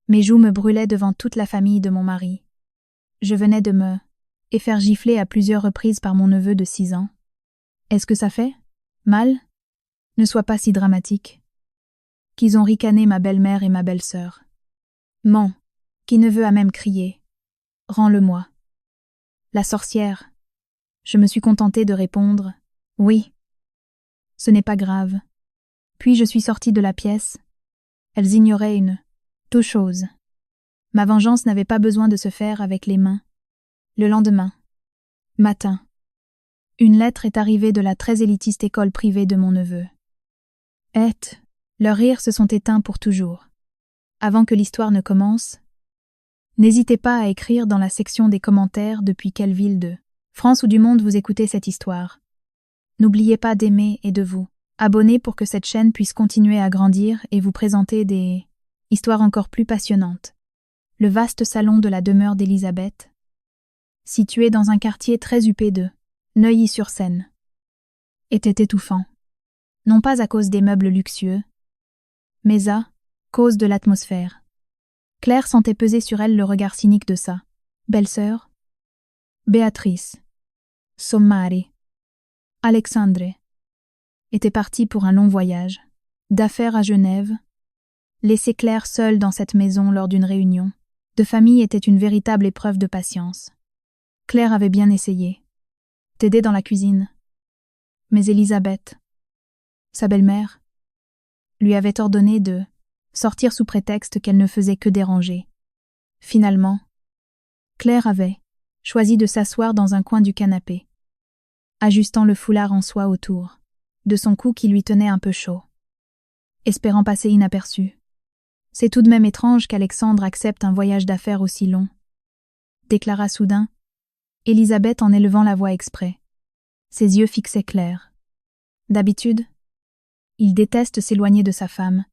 Mes joues me brûlaient devant toute la famille de mon mari. Je venais de me faire gifler à plusieurs reprises par mon neveu de 6 ans. Est-ce que ça fait mal? Ne sois pas si dramatique. Qu'ils ont ricané ma belle-mère et ma belle-sœur. Mon, qui neveu a même crié. Rends-le-moi. La sorcière. Je me suis contentée de répondre. Oui. Ce n'est pas grave. Puis je suis sortie de la pièce. Elles ignoraient deux choses. Ma vengeance n'avait pas besoin de se faire avec les mains. Le lendemain, matin, une lettre est arrivée de la très élitiste école privée de mon neveu. Leurs rires se sont éteints pour toujours. Avant que l'histoire ne commence, n'hésitez pas à écrire dans la section des commentaires depuis quelle ville de France ou du monde vous écoutez cette histoire. N'oubliez pas d'aimer et de vous abonner pour que cette chaîne puisse continuer à grandir et vous présenter des histoires encore plus passionnantes. Le vaste salon de la demeure d'Elisabeth, situé dans un quartier très huppé de Neuilly-sur-Seine, était étouffant. Non pas à cause des meubles luxueux, mais à cause de l'atmosphère. Claire sentait peser sur elle le regard cynique de sa belle-sœur, Béatrice, Sommari, Alexandre, était partie pour un long voyage, d'affaires à Genève. Laisser Claire seule dans cette maison lors d'une réunion de famille était une véritable épreuve de patience. Claire avait bien essayé d'aider dans la cuisine, mais Elisabeth, sa belle-mère, lui avait ordonné de sortir sous prétexte qu'elle ne faisait que déranger. Finalement, Claire avait choisi de s'asseoir dans un coin du canapé, ajustant le foulard en soie autour de son cou qui lui tenait un peu chaud, espérant passer inaperçue. C'est tout de même étrange qu'Alexandre accepte un voyage d'affaires aussi long, déclara soudain Elisabeth en élevant la voix exprès. Ses yeux fixaient Claire. D'habitude, il déteste s'éloigner de sa femme.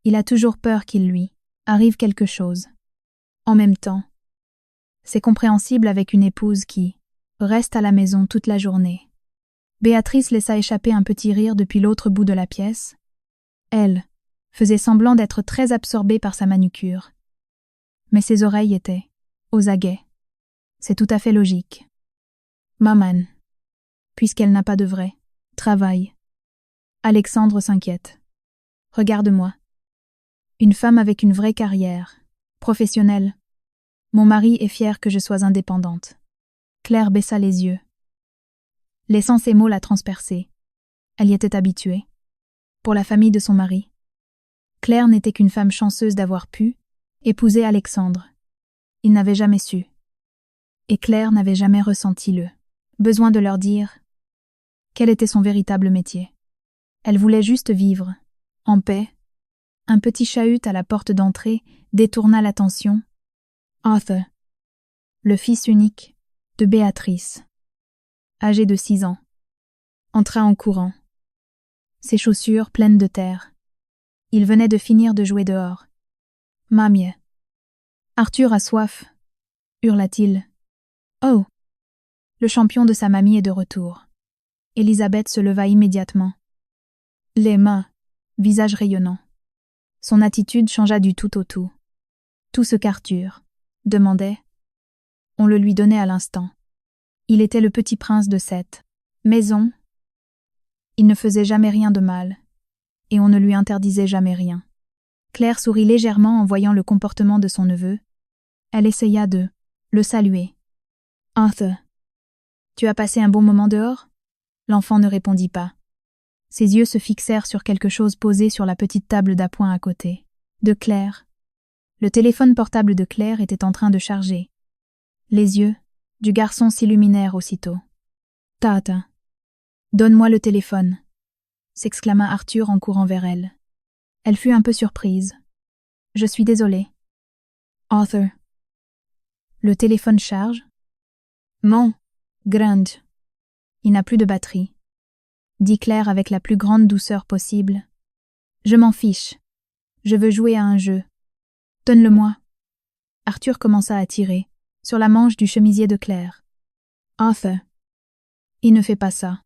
Il a toujours peur qu'il lui arrive quelque chose. En même temps, c'est compréhensible avec une épouse qui reste à la maison toute la journée. Béatrice laissa échapper un petit rire depuis l'autre bout de la pièce. Elle faisait semblant d'être très absorbée par sa manucure. Mais ses oreilles étaient aux aguets. C'est tout à fait logique. Maman, puisqu'elle n'a pas de vrai travail. Alexandre s'inquiète. Regarde-moi. Une femme avec une vraie carrière, professionnelle. Mon mari est fier que je sois indépendante. Claire baissa les yeux, laissant ces mots la transpercer. Elle y était habituée. Pour la famille de son mari, Claire n'était qu'une femme chanceuse d'avoir pu épouser Alexandre. Il n'avait jamais su. Et Claire n'avait jamais ressenti le besoin de leur dire quel était son véritable métier. Elle voulait juste vivre, en paix. Un petit chahut à la porte d'entrée détourna l'attention. Arthur, le fils unique de Béatrice, âgé de 6 ans, entra en courant, ses chaussures pleines de terre. Il venait de finir de jouer dehors. « Mamie, Arthur a soif !» hurla-t-il. « Oh !» Le champion de sa mamie est de retour. Elisabeth se leva immédiatement. Les mains, visage rayonnant. Son attitude changea du tout au tout. Tout ce qu'Arthur demandait, on le lui donnait à l'instant. Il était le petit prince de cette maison. Il ne faisait jamais rien de mal, et on ne lui interdisait jamais rien. Claire sourit légèrement en voyant le comportement de son neveu. Elle essaya de le saluer. « Arthur, tu as passé un bon moment dehors ?» L'enfant ne répondit pas. Ses yeux se fixèrent sur quelque chose posé sur la petite table d'appoint à côté de Claire. Le téléphone portable de Claire était en train de charger. Les yeux du garçon s'illuminèrent aussitôt. « Tata, donne-moi le téléphone !» s'exclama Arthur en courant vers elle. Elle fut un peu surprise. « Je suis désolée. »« Arthur. » Le téléphone charge ? Mon, grand. Il n'a plus de batterie, dit Claire avec la plus grande douceur possible. Je m'en fiche. Je veux jouer à un jeu. Donne-le-moi. Arthur commença à tirer sur la manche du chemisier de Claire. Arthur. Il ne fait pas ça.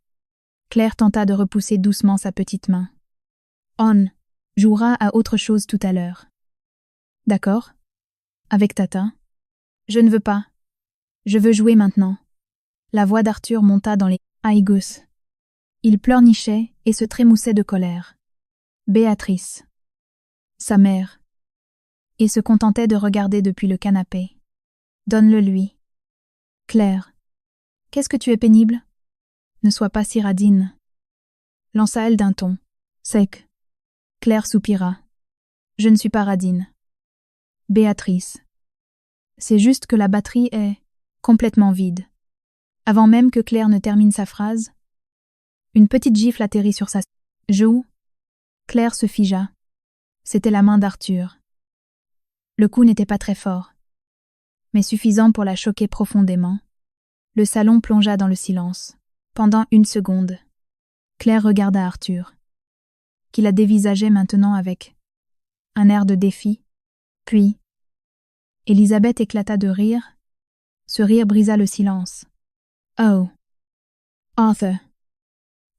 Claire tenta de repousser doucement sa petite main. On jouera à autre chose tout à l'heure. D'accord? Avec Tata? Je ne veux pas. Je veux jouer maintenant. La voix d'Arthur monta dans les haïgus. Il pleurnichait et se trémoussait de colère. Béatrice. Sa mère. Et se contentait de regarder depuis le canapé. Donne-le lui. Claire. Qu'est-ce que tu es pénible? Ne sois pas si radine. Lança-elle d'un ton sec. Claire soupira. Je ne suis pas radine. Béatrice. C'est juste que la batterie est complètement vide. Avant même que Claire ne termine sa phrase, une petite gifle atterrit sur sa joue. Claire se figea. C'était la main d'Arthur. Le coup n'était pas très fort, mais suffisant pour la choquer profondément. Le salon plongea dans le silence. Pendant 1 seconde, Claire regarda Arthur, qui la dévisageait maintenant avec un air de défi. Puis, Elisabeth éclata de rire. Ce rire brisa le silence. « Oh, Arthur,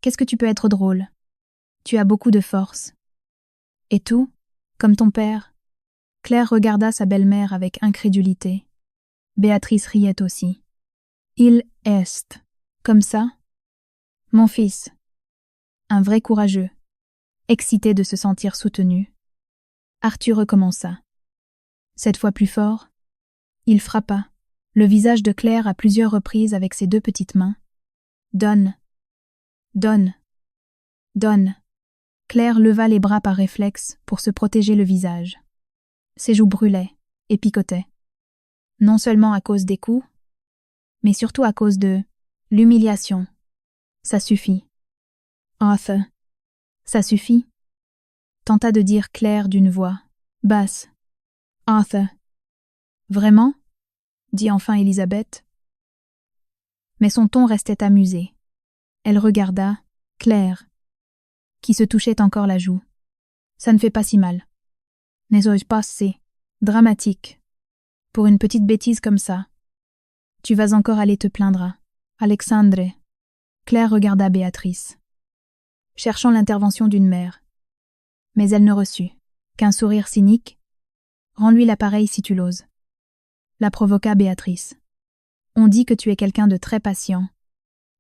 qu'est-ce que tu peux être drôle? Tu as beaucoup de force. Et tout, comme ton père. » Claire regarda sa belle-mère avec incrédulité. Béatrice riait aussi. « Il est comme ça? Mon fils. » Un vrai courageux, excité de se sentir soutenu. Arthur recommença. Cette fois plus fort, il frappa le visage de Claire à plusieurs reprises avec ses 2 petites mains. « Donne. Donne. Donne. » Claire leva les bras par réflexe pour se protéger le visage. Ses joues brûlaient et picotaient. Non seulement à cause des coups, mais surtout à cause de l'humiliation. Ça suffit. Arthur. Ça suffit, tenta de dire Claire d'une voix basse. Arthur. Vraiment? Dit enfin Elisabeth. Mais son ton restait amusé. Elle regarda Claire, qui se touchait encore la joue. Ça ne fait pas si mal. N'est-ce pas assez dramatique pour une petite bêtise comme ça? Tu vas encore aller te plaindre, Alexandre. Claire regarda Béatrice, cherchant l'intervention d'une mère. Mais elle ne reçut qu'un sourire cynique. Rends-lui l'appareil si tu l'oses. La provoqua Béatrice. On dit que tu es quelqu'un de très patient.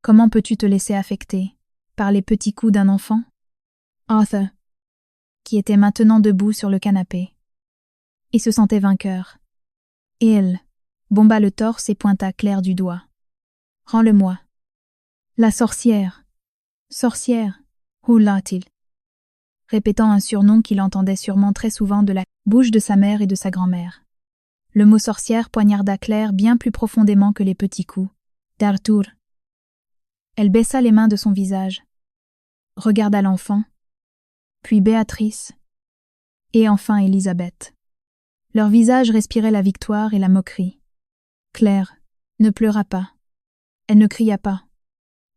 Comment peux-tu te laisser affecter par les petits coups d'un enfant? Arthur, qui était maintenant debout sur le canapé, et se sentait vainqueur. Et elle bomba le torse et pointa Claire du doigt. Rends-le-moi. La sorcière. Sorcière, roula-t-il, répétant un surnom qu'il entendait sûrement très souvent de la bouche de sa mère et de sa grand-mère. Le mot sorcière poignarda Claire bien plus profondément que les petits coups d'Arthur. Elle baissa les mains de son visage, regarda l'enfant, puis Béatrice, et enfin Elisabeth. Leur visage respirait la victoire et la moquerie. Claire ne pleura pas. Elle ne cria pas.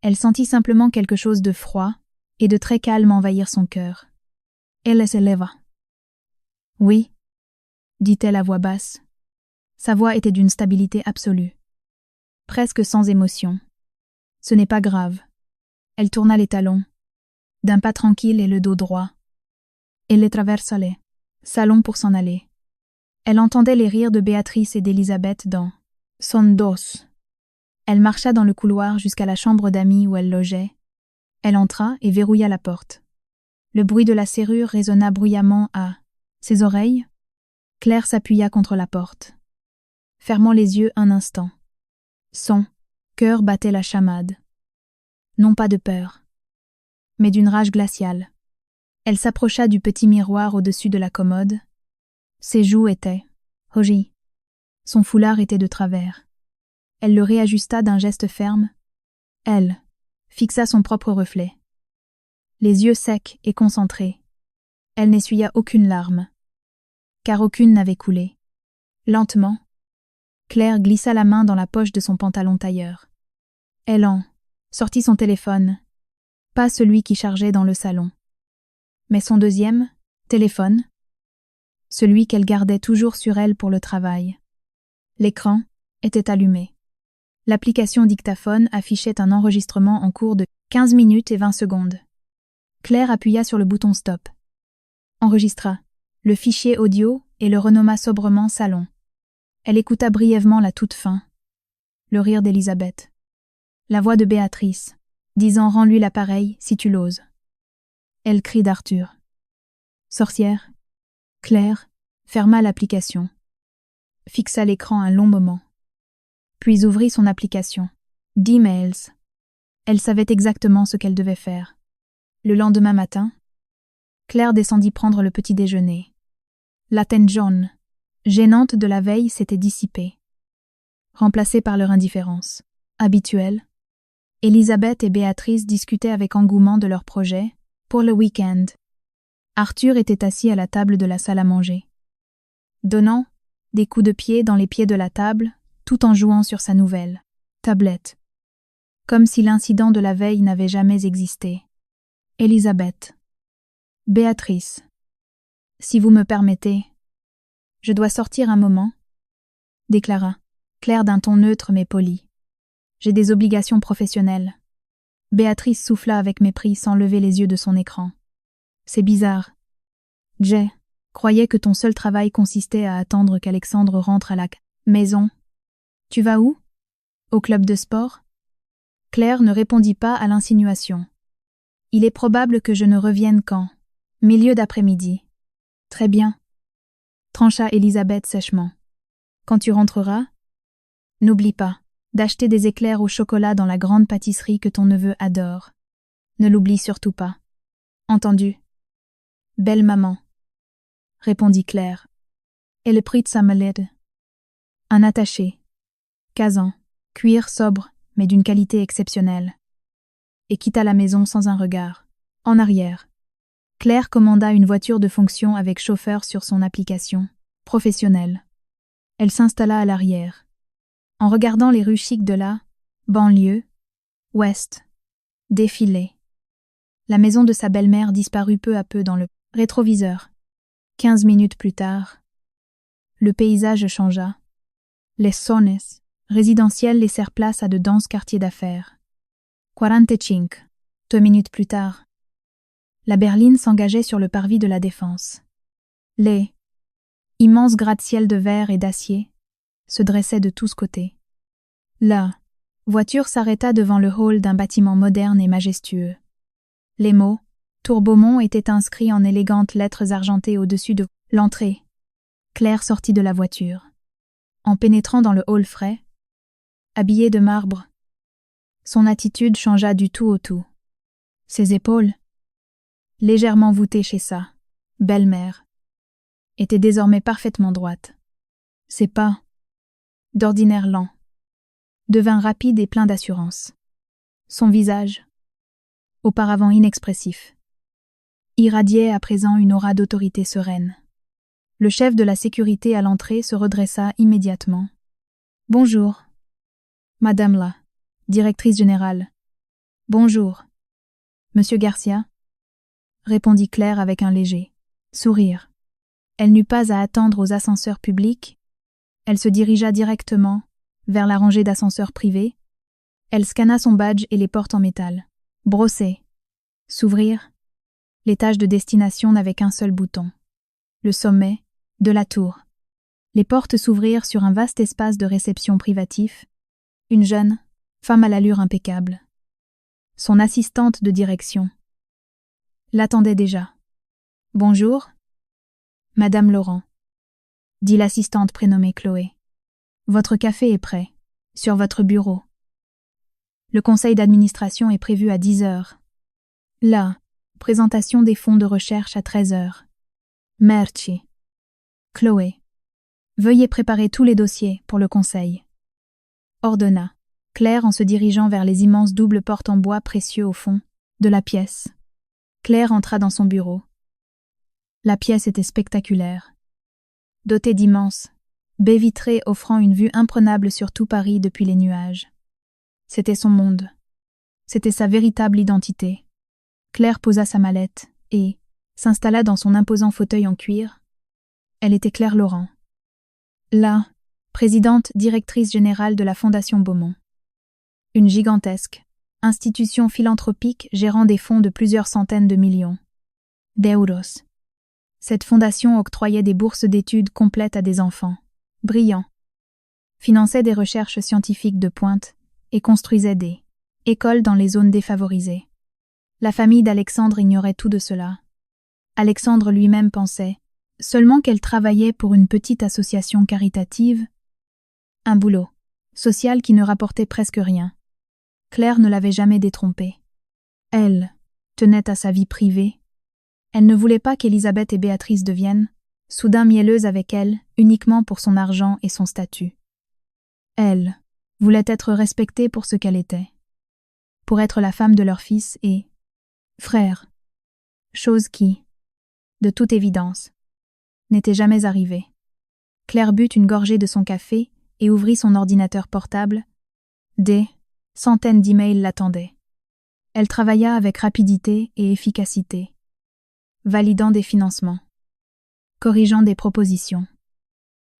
Elle sentit simplement quelque chose de froid et de très calme envahir son cœur. Elle se leva. « Oui, » dit-elle à voix basse. Sa voix était d'une stabilité absolue, presque sans émotion. « Ce n'est pas grave. » Elle tourna les talons, d'un pas tranquille et le dos droit. Elle les traversa les salons pour s'en aller. Elle entendait les rires de Béatrice et d'Elisabeth dans son dos. Elle marcha dans le couloir jusqu'à la chambre d'amis où elle logeait. Elle entra et verrouilla la porte. Le bruit de la serrure résonna bruyamment à ses oreilles. Claire s'appuya contre la porte, fermant les yeux un instant. Son cœur battait la chamade. Non pas de peur, mais d'une rage glaciale. Elle s'approcha du petit miroir au-dessus de la commode. Ses joues étaient rougies. Son foulard était de travers. Elle le réajusta d'un geste ferme. Elle fixa son propre reflet. Les yeux secs et concentrés. Elle n'essuya aucune larme, car aucune n'avait coulé. Lentement, Claire glissa la main dans la poche de son pantalon tailleur. Elle en sortit son téléphone, pas celui qui chargeait dans le salon, mais son deuxième téléphone, celui qu'elle gardait toujours sur elle pour le travail. L'écran était allumé. L'application dictaphone affichait un enregistrement en cours de 15 minutes et 20 secondes. Claire appuya sur le bouton stop. Enregistra le fichier audio et le renomma sobrement salon. Elle écouta brièvement la toute fin, le rire d'Élisabeth, la voix de Béatrice, disant « Rends-lui l'appareil, si tu l'oses ». Elle crie d'Arthur. Sorcière. Claire ferma l'application, fixa l'écran un long moment, puis ouvrit son application. d'emails. Elle savait exactement ce qu'elle devait faire. Le lendemain matin, Claire descendit prendre le petit déjeuner. La teinte jaune, gênante de la veille, s'était dissipée, remplacée par leur indifférence habituelle. Élisabeth et Béatrice discutaient avec engouement de leur projet pour le week-end. Arthur était assis à la table de la salle à manger, donnant des coups de pied dans les pieds de la table tout en jouant sur sa nouvelle tablette, comme si l'incident de la veille n'avait jamais existé. Élisabeth. Béatrice. Si vous me permettez, je dois sortir un moment, déclara Claire d'un ton neutre mais poli. J'ai des obligations professionnelles. Béatrice souffla avec mépris sans lever les yeux de son écran. C'est bizarre. Jay croyais que ton seul travail consistait à attendre qu'Alexandre rentre à la maison. Tu vas où? Au club de sport? Claire ne répondit pas à l'insinuation. Il est probable que je ne revienne qu'en milieu d'après-midi. Très bien, trancha Élisabeth sèchement. Quand tu rentreras, n'oublie pas d'acheter des éclairs au chocolat dans la grande pâtisserie que ton neveu adore. Ne l'oublie surtout pas. Entendu? Belle maman, répondit Claire. Elle prit sa mallette. Un attaché, casan, cuir sobre mais d'une qualité exceptionnelle, et quitta la maison sans un regard. En arrière, Claire commanda une voiture de fonction avec chauffeur sur son application professionnelle. Elle s'installa à l'arrière, en regardant les rues chics de la banlieue ouest défiler. La maison de sa belle-mère disparut peu à peu dans le rétroviseur. 15 minutes plus tard, le paysage changea. Les zones résidentielles laissèrent place à de denses quartiers d'affaires. 45, 2 minutes plus tard, la berline s'engageait sur le parvis de la Défense. Les immenses gratte-ciel de verre et d'acier se dressaient de tous côtés. La voiture s'arrêta devant le hall d'un bâtiment moderne et majestueux. Les mots « Tour Beaumont » étaient inscrits en élégantes lettres argentées au-dessus de l'entrée. Claire sortit de la voiture. En pénétrant dans le hall frais, habillée de marbre, son attitude changea du tout au tout. Ses épaules, légèrement voûtées chez sa belle-mère, étaient désormais parfaitement droites. Ses pas, d'ordinaire lents, devinrent rapides et pleins d'assurance. Son visage, auparavant inexpressif, irradiait à présent une aura d'autorité sereine. Le chef de la sécurité à l'entrée se redressa immédiatement. « Bonjour, Madame la directrice générale. »« Bonjour, Monsieur Garcia » répondit Claire avec un léger sourire. Elle n'eut pas à attendre aux ascenseurs publics. Elle se dirigea directement vers la rangée d'ascenseurs privés. Elle scanna son badge et les portes en métal. Brosser. S'ouvrir. L'étage de destination n'avait qu'un seul bouton. Le sommet de la tour. Les portes s'ouvrirent sur un vaste espace de réception privatif. Une jeune femme à l'allure impeccable. Son assistante de direction l'attendait déjà. « Bonjour, Madame Laurent », dit l'assistante prénommée Chloé. « Votre café est prêt, sur votre bureau. Le conseil d'administration est prévu à 10 heures. La présentation des fonds de recherche à 13 heures. Merci. Chloé, veuillez préparer tous les dossiers pour le conseil. » Ordonna Claire en se dirigeant vers les immenses doubles portes en bois précieux au fond de la pièce. Claire entra dans son bureau. La pièce était spectaculaire. Dotée d'immenses baies vitrées offrant une vue imprenable sur tout Paris depuis les nuages. C'était son monde. C'était sa véritable identité. Claire posa sa mallette et s'installa dans son imposant fauteuil en cuir. Elle était Claire Laurent, la présidente directrice générale de la Fondation Beaumont. Une gigantesque institution philanthropique gérant des fonds de plusieurs centaines de millions d'euros. Cette fondation octroyait des bourses d'études complètes à des enfants brillants, finançait des recherches scientifiques de pointe et construisait des écoles dans les zones défavorisées. La famille d'Alexandre ignorait tout de cela. Alexandre lui-même pensait seulement qu'elle travaillait pour une petite association caritative, un boulot social qui ne rapportait presque rien. Claire ne l'avait jamais détrompée. Elle tenait à sa vie privée. Elle ne voulait pas qu'Élisabeth et Béatrice deviennent, soudain mielleuses avec elle, uniquement pour son argent et son statut. Elle voulait être respectée pour ce qu'elle était, pour être la femme de leur fils et frère, chose qui, de toute évidence, n'était jamais arrivée. Claire but une gorgée de son café et ouvrit son ordinateur portable. Des centaines d'emails l'attendaient. Elle travailla avec rapidité et efficacité, validant des financements, corrigeant des propositions,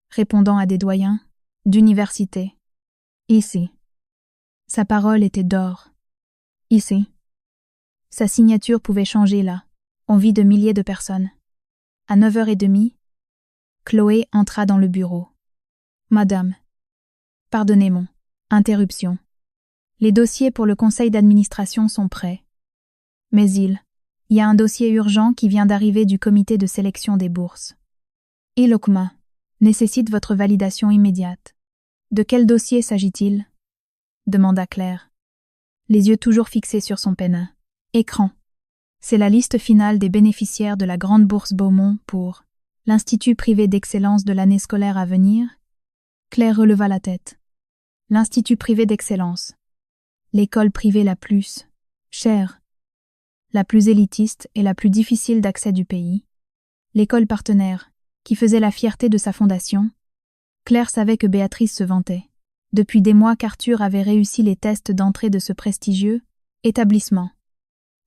répondant à des doyens d'université. Ici, sa parole était d'or. Ici, sa signature pouvait changer la vie de milliers de personnes. À 9h30, Chloé entra dans le bureau. « Madame, pardonnez mon interruption. Les dossiers pour le conseil d'administration sont prêts. Mais il y a un dossier urgent qui vient d'arriver du comité de sélection des bourses. Ilokma nécessite votre validation immédiate. De quel dossier s'agit-il ? Demanda Claire, les yeux toujours fixés sur son pen. Écran. C'est la liste finale des bénéficiaires de la Grande Bourse Beaumont pour l'Institut privé d'excellence de l'année scolaire à venir. Claire releva la tête. L'Institut privé d'excellence. L'école privée la plus chère, la plus élitiste et la plus difficile d'accès du pays. L'école partenaire, qui faisait la fierté de sa fondation. Claire savait que Béatrice se vantait. Depuis des mois qu'Arthur avait réussi les tests d'entrée de ce prestigieux établissement.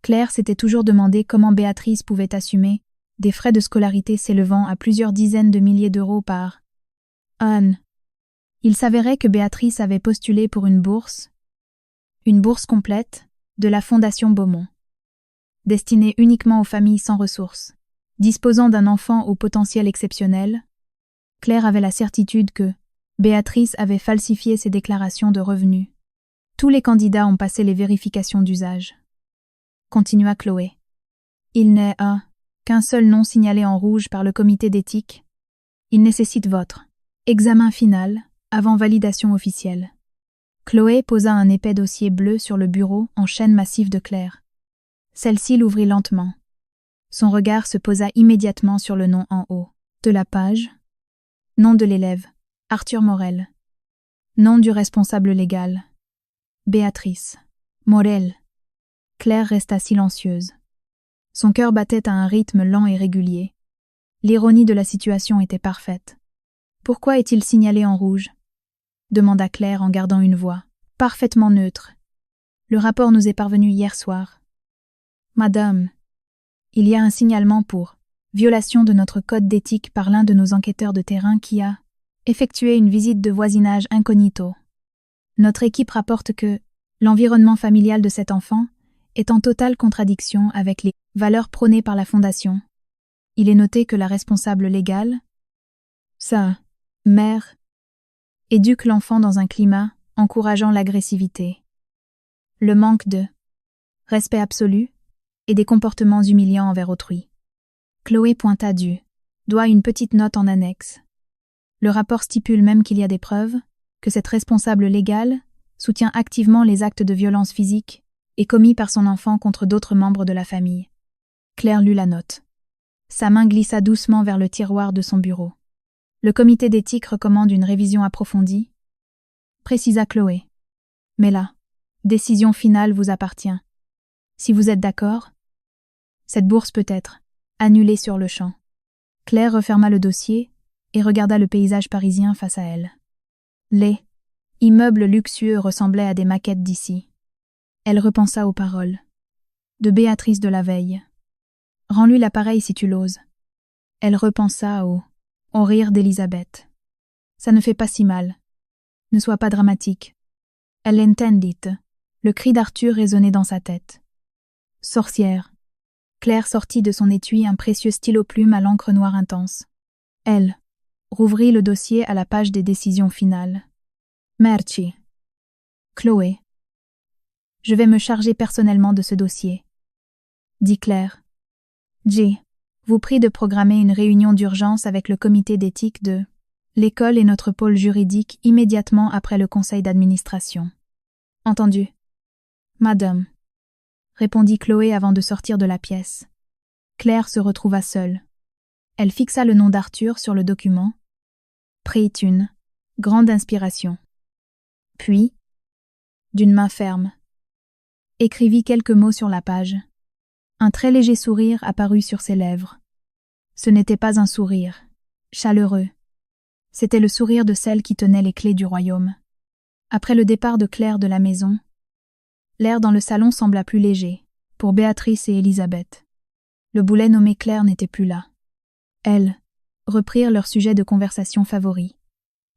Claire s'était toujours demandé comment Béatrice pouvait assumer des frais de scolarité s'élevant à plusieurs dizaines de milliers d'euros par an. Il s'avérait que Béatrice avait postulé pour une bourse complète, de la Fondation Beaumont, destinée uniquement aux familles sans ressources, disposant d'un enfant au potentiel exceptionnel. Claire avait la certitude que Béatrice avait falsifié ses déclarations de revenus. Tous les candidats ont passé les vérifications d'usage. Continua Chloé. Il n'est qu'un seul nom signalé en rouge par le comité d'éthique. Il nécessite votre examen final avant validation officielle. Chloé posa un épais dossier bleu sur le bureau en chaîne massive de Claire. Celle-ci l'ouvrit lentement. Son regard se posa immédiatement sur le nom en haut de la page. Nom de l'élève, Arthur Morel. Nom du responsable légal, Béatrice Morel. Claire resta silencieuse. Son cœur battait à un rythme lent et régulier. L'ironie de la situation était parfaite. « Pourquoi est-il signalé en rouge ?» demanda Claire en gardant une voix parfaitement neutre. « Le rapport nous est parvenu hier soir. »« Madame, il y a un signalement pour violation de notre code d'éthique par l'un de nos enquêteurs de terrain qui a effectué une visite de voisinage incognito. Notre équipe rapporte que l'environnement familial de cet enfant est en totale contradiction avec les valeurs prônées par la Fondation. Il est noté que la responsable légale, sa mère, éduque l'enfant dans un climat encourageant l'agressivité, le manque de respect absolu et des comportements humiliants envers autrui. » Chloé pointa du doigt une petite note en annexe. Le rapport stipule même qu'il y a des preuves que cette responsable légale soutient activement les actes de violence physique et commis par son enfant contre d'autres membres de la famille. Claire lut la note. Sa main glissa doucement vers le tiroir de son bureau. Le comité d'éthique recommande une révision approfondie, précisa Chloé. Mais la décision finale vous appartient. Si vous êtes d'accord, cette bourse peut être annulée sur le champ. Claire referma le dossier et regarda le paysage parisien face à elle. Les immeubles luxueux ressemblaient à des maquettes d'ici. Elle repensa aux paroles de Béatrice de la veille. « Rends-lui l'appareil si tu l'oses. » Elle repensa au rire d'Élisabeth. « Ça ne fait pas si mal. Ne sois pas dramatique. » Elle l'entendit. Le cri d'Arthur résonnait dans sa tête. « Sorcière. » Claire sortit de son étui un précieux stylo-plume à l'encre noire intense. Elle rouvrit le dossier à la page des décisions finales. Merci. Chloé. Je vais me charger personnellement de ce dossier, dit Claire. J. vous prie de programmer une réunion d'urgence avec le comité d'éthique de l'école et notre pôle juridique immédiatement après le conseil d'administration. Entendu. Madame, répondit Chloé avant de sortir de la pièce. Claire se retrouva seule. Elle fixa le nom d'Arthur sur le document, prit une grande inspiration. Puis, d'une main ferme, écrivit quelques mots sur la page. Un très léger sourire apparut sur ses lèvres. Ce n'était pas un sourire chaleureux. C'était le sourire de celle qui tenait les clés du royaume. Après le départ de Claire de la maison, l'air dans le salon sembla plus léger, pour Béatrice et Élisabeth. Le boulet nommé Claire n'était plus là. Elles reprirent leur sujet de conversation favori.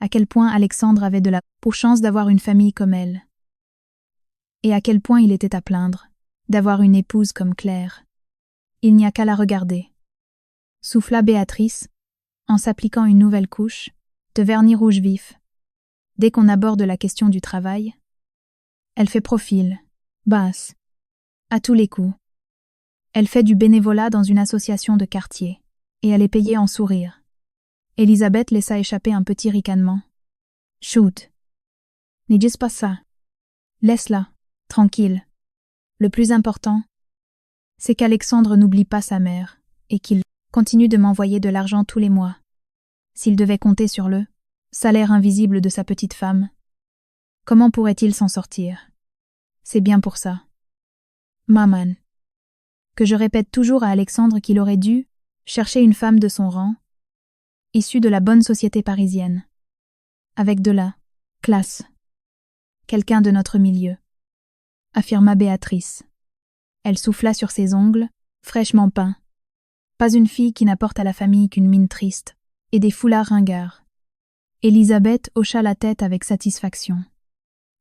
À quel point Alexandre avait de la chance d'avoir une famille comme elle. Et à quel point il était à plaindre d'avoir une épouse comme Claire. Il n'y a qu'à la regarder. Souffla Béatrice, en s'appliquant une nouvelle couche, de vernis rouge vif. Dès qu'on aborde la question du travail, elle fait profil, basse, à tous les coups. Elle fait du bénévolat dans une association de quartier, et elle est payée en sourire. Élisabeth laissa échapper un petit ricanement. Chut. Ne dis pas ça. Laisse-la, tranquille. Le plus important, c'est qu'Alexandre n'oublie pas sa mère, et qu'il continue de m'envoyer de l'argent tous les mois. S'il devait compter sur le salaire invisible de sa petite femme, comment pourrait-il s'en sortir? C'est bien pour ça. Maman. Que je répète toujours à Alexandre qu'il aurait dû chercher une femme de son rang, issue de la bonne société parisienne, avec de la classe. Quelqu'un de notre milieu, affirma Béatrice. Elle souffla sur ses ongles, fraîchement peints. Pas une fille qui n'apporte à la famille qu'une mine triste, et des foulards ringards. Élisabeth hocha la tête avec satisfaction.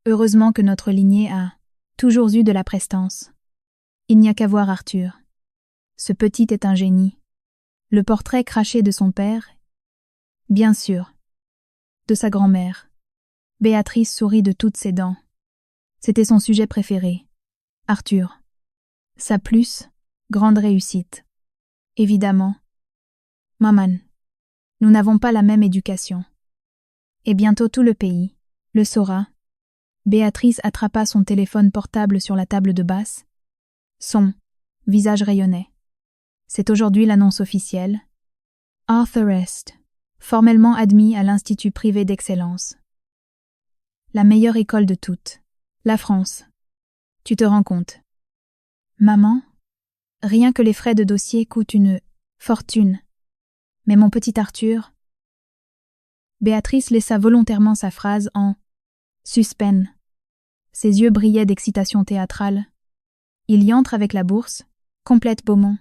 Heureusement que notre lignée a toujours eu de la prestance. Il n'y a qu'à voir Arthur. Ce petit est un génie. Le portrait craché de son père, bien sûr, de sa grand-mère. Béatrice sourit de toutes ses dents. C'était son sujet préféré. Arthur. Sa plus grande réussite. Évidemment. Maman. Nous n'avons pas la même éducation. Et bientôt tout le pays le saura. Béatrice attrapa son téléphone portable sur la table de basse. Son visage rayonnait. C'est aujourd'hui l'annonce officielle. Arthur Est, formellement admis à l'Institut privé d'excellence. La meilleure école de toutes. La France. Tu te rends compte? Maman, rien que les frais de dossier coûtent une fortune. Mais mon petit Arthur... Béatrice laissa volontairement sa phrase en suspens. Ses yeux brillaient d'excitation théâtrale. Il y entre avec la bourse, complète Beaumont.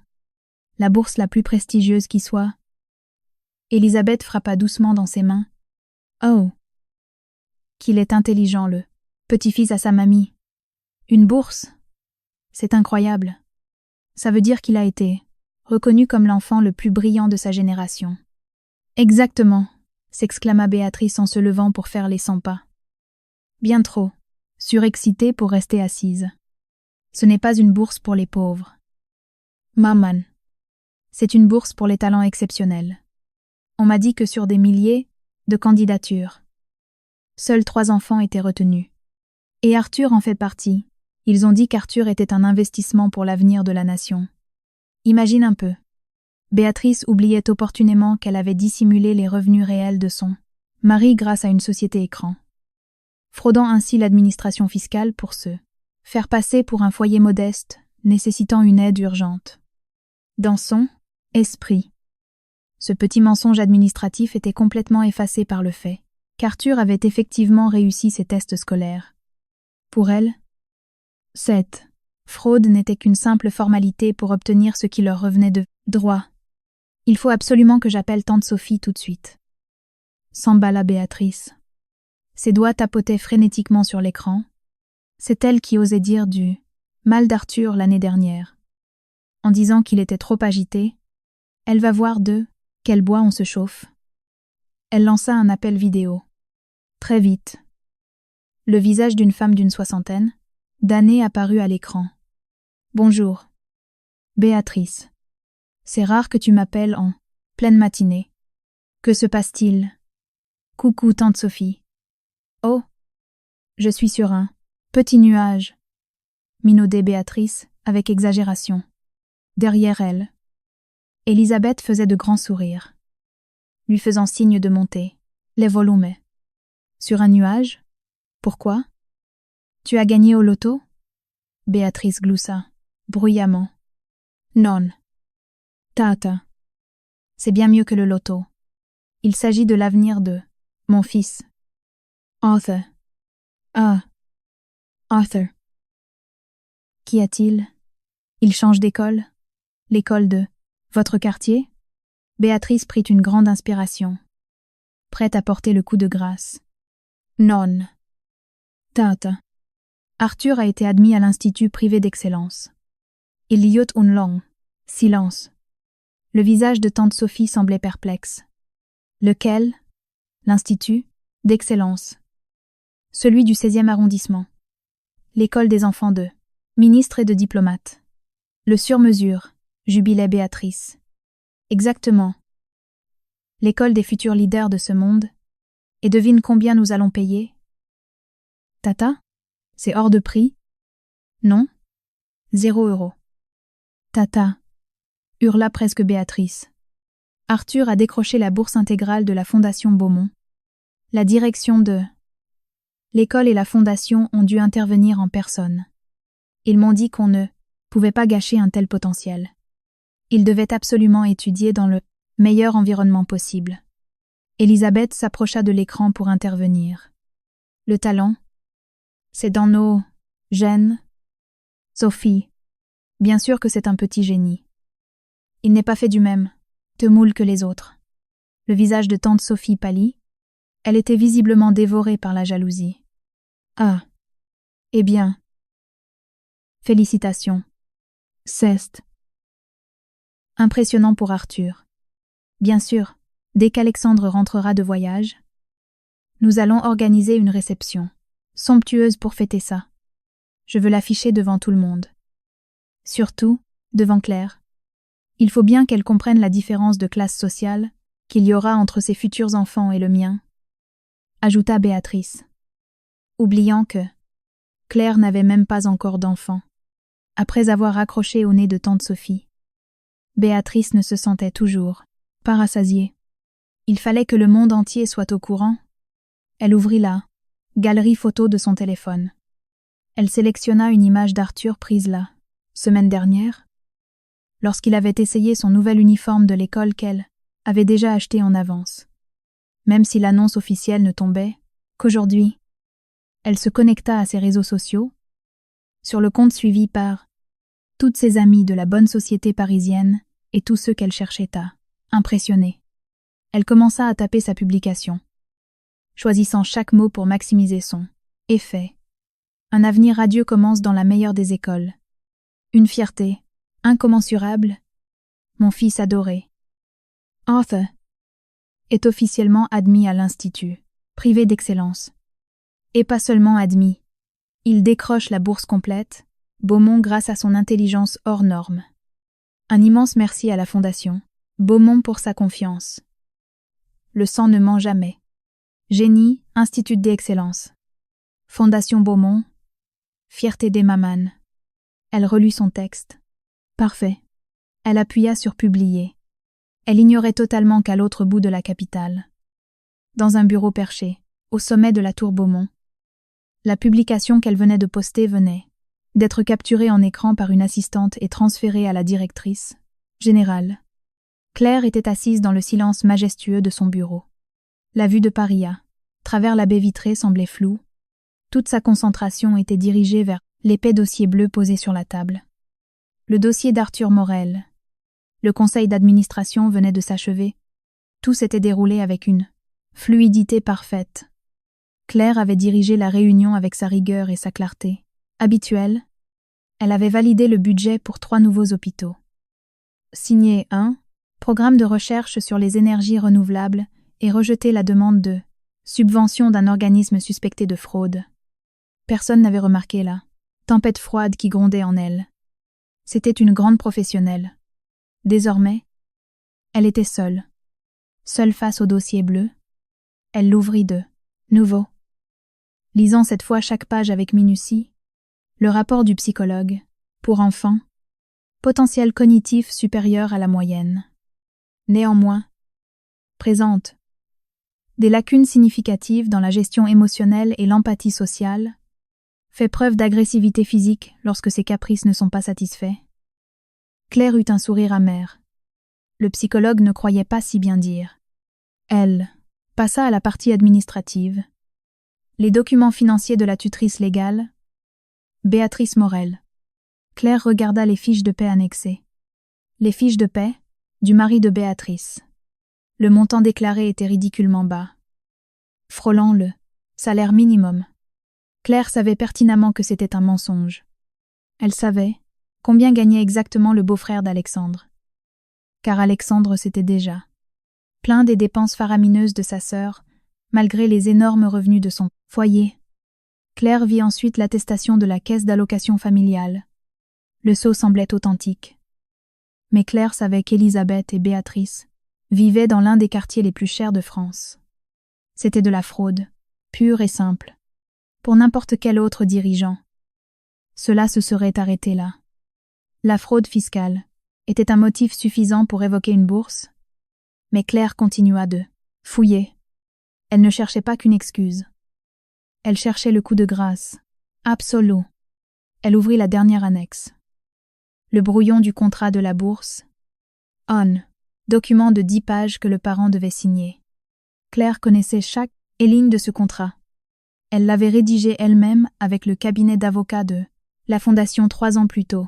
La bourse la plus prestigieuse qui soit. Élisabeth frappa doucement dans ses mains. Oh! Qu'il est intelligent, le petit-fils à sa mamie. Une bourse? C'est incroyable. Ça veut dire qu'il a été reconnu comme l'enfant le plus brillant de sa génération. Exactement, s'exclama Béatrice en se levant pour faire les 100 pas. Bien trop, surexcitée pour rester assise. Ce n'est pas une bourse pour les pauvres. Maman. C'est une bourse pour les talents exceptionnels. On m'a dit que sur des milliers de candidatures, seuls 3 enfants étaient retenus. Et Arthur en fait partie. Ils ont dit qu'Arthur était un investissement pour l'avenir de la nation. Imagine un peu. Béatrice oubliait opportunément qu'elle avait dissimulé les revenus réels de son mari grâce à une société écran, fraudant ainsi l'administration fiscale pour se faire passer pour un foyer modeste, nécessitant une aide urgente. Dans son esprit, ce petit mensonge administratif était complètement effacé par le fait qu'Arthur avait effectivement réussi ses tests scolaires. Pour elle, cette fraude n'était qu'une simple formalité pour obtenir ce qui leur revenait de droit. Il faut absolument que j'appelle tante Sophie tout de suite. S'emballa Béatrice. Ses doigts tapotaient frénétiquement sur l'écran. C'est elle qui osait dire du mal d'Arthur l'année dernière. en disant qu'il était trop agité. Elle va voir de quel bois on se chauffe. Elle lança un appel vidéo. Très vite. Le visage d'une femme d'une soixantaine d'années apparut à l'écran. Bonjour. Béatrice. C'est rare que tu m'appelles en pleine matinée. Que se passe-t-il? Coucou, tante Sophie. Oh. Je suis sur un petit nuage. Minaudait Béatrice avec exagération. Derrière elle, Elisabeth faisait de grands sourires, lui faisant signe de monter. Les volumes. Sur un nuage? Pourquoi? Tu as gagné au loto? Béatrice gloussa, bruyamment. Non. Tata. C'est bien mieux que le loto. Il s'agit de l'avenir de mon fils. Arthur. Ah. Arthur. Qu'y a-t-il? Il change d'école? L'école de votre quartier? Béatrice prit une grande inspiration, prête à porter le coup de grâce. Non. Tata. Arthur a été admis à l'Institut privé d'excellence. Il y eut un long silence. Le visage de tante Sophie semblait perplexe. Lequel? L'Institut d'excellence. Celui du 16e arrondissement. L'école des enfants de ministres et de diplomates. Le sur-mesure, jubilait Béatrice. Exactement. L'école des futurs leaders de ce monde. Et devine combien nous allons payer? Tata? C'est hors de prix? Non? 0 €. Tata, hurla presque Béatrice. Arthur a décroché la bourse intégrale de la Fondation Beaumont. La direction de l'école et la fondation ont dû intervenir en personne. Ils m'ont dit qu'on ne pouvait pas gâcher un tel potentiel. Il devait absolument étudier dans le meilleur environnement possible. Elisabeth s'approcha de l'écran pour intervenir. Le talent, c'est dans nos gènes. Sophie, bien sûr que c'est un petit génie. Il n'est pas fait du même moule que les autres. Le visage de tante Sophie pâlit. Elle était visiblement dévorée par la jalousie. Ah. Eh bien. Félicitations. C'est impressionnant pour Arthur. Bien sûr, dès qu'Alexandre rentrera de voyage, nous allons organiser une réception somptueuse pour fêter ça. Je veux l'afficher devant tout le monde. Surtout, devant Claire. Il faut bien qu'elle comprenne la différence de classe sociale qu'il y aura entre ses futurs enfants et le mien, ajouta Béatrice, oubliant que Claire n'avait même pas encore d'enfant. Après avoir accroché au nez de tante Sophie, Béatrice ne se sentait toujours pas rassasiée. Il fallait que le monde entier soit au courant. Elle ouvrit la galerie photo de son téléphone. Elle sélectionna une image d'Arthur prise la semaine dernière, lorsqu'il avait essayé son nouvel uniforme de l'école qu'elle avait déjà acheté en avance. Même si l'annonce officielle ne tombait qu'aujourd'hui, elle se connecta à ses réseaux sociaux, sur le compte suivi par toutes ses amies de la bonne société parisienne et tous ceux qu'elle cherchait à impressionner. Elle commença à taper sa publication, choisissant chaque mot pour maximiser son effet. Un avenir radieux commence dans la meilleure des écoles. Une fierté incommensurable. Mon fils adoré. Arthur est officiellement admis à l'Institut privé d'excellence. Et pas seulement admis. Il décroche la bourse complète, Beaumont grâce à son intelligence hors norme. Un immense merci à la Fondation Beaumont pour sa confiance. Le sang ne ment jamais. Génie, Institut d'excellence. Fondation Beaumont. Fierté des mamanes. Elle relut son texte. Parfait. Elle appuya sur publier. Elle ignorait totalement qu'à l'autre bout de la capitale, dans un bureau perché, au sommet de la tour Beaumont, la publication qu'elle venait de poster venait d'être capturée en écran par une assistante et transférée à la directrice générale. Claire était assise dans le silence majestueux de son bureau. La vue de Paris à travers la baie vitrée semblait floue. Toute sa concentration était dirigée vers l'épais dossier bleu posé sur la table. Le dossier d'Arthur Morel. Le conseil d'administration venait de s'achever. Tout s'était déroulé avec une fluidité parfaite. Claire avait dirigé la réunion avec sa rigueur et sa clarté habituelle. Elle avait validé le budget pour 3 nouveaux hôpitaux. signer un programme de recherche sur les énergies renouvelables et rejeter la demande de subvention d'un organisme suspecté de fraude. Personne n'avait remarqué la tempête froide qui grondait en elle. C'était une grande professionnelle. Désormais, elle était seule. Seule face au dossier bleu. Elle l'ouvrit de nouveau. Lisant cette fois chaque page avec minutie, le rapport du psychologue, pour enfants, potentiel cognitif supérieur à la moyenne. Néanmoins, présente des lacunes significatives dans la gestion émotionnelle et l'empathie sociale, fait preuve d'agressivité physique lorsque ses caprices ne sont pas satisfaits. Claire eut un sourire amer. Le psychologue ne croyait pas si bien dire. Elle passa à la partie administrative. Les documents financiers de la tutrice légale, Béatrice Morel. Claire regarda les fiches de paie annexées. Les fiches de paie du mari de Béatrice. Le montant déclaré était ridiculement bas. Frôlant le salaire minimum. Claire savait pertinemment que c'était un mensonge. Elle savait combien gagnait exactement le beau-frère d'Alexandre. Car Alexandre s'était déjà plaint des dépenses faramineuses de sa sœur, malgré les énormes revenus de son foyer. Claire vit ensuite l'attestation de la caisse d'allocation familiale. Le sceau semblait authentique. Mais Claire savait qu'Élisabeth et Béatrice vivaient dans l'un des quartiers les plus chers de France. C'était de la fraude, pure et simple, pour n'importe quel autre dirigeant. Cela se serait arrêté là. La fraude fiscale était un motif suffisant pour évoquer une bourse, mais Claire continua de fouiller. Elle ne cherchait pas qu'une excuse. Elle cherchait le coup de grâce, absolu. Elle ouvrit la dernière annexe. Le brouillon du contrat de la bourse. Document de 10 pages que le parent devait signer. Claire connaissait chaque ligne de ce contrat. Elle l'avait rédigé elle-même avec le cabinet d'avocats de la Fondation 3 ans plus tôt.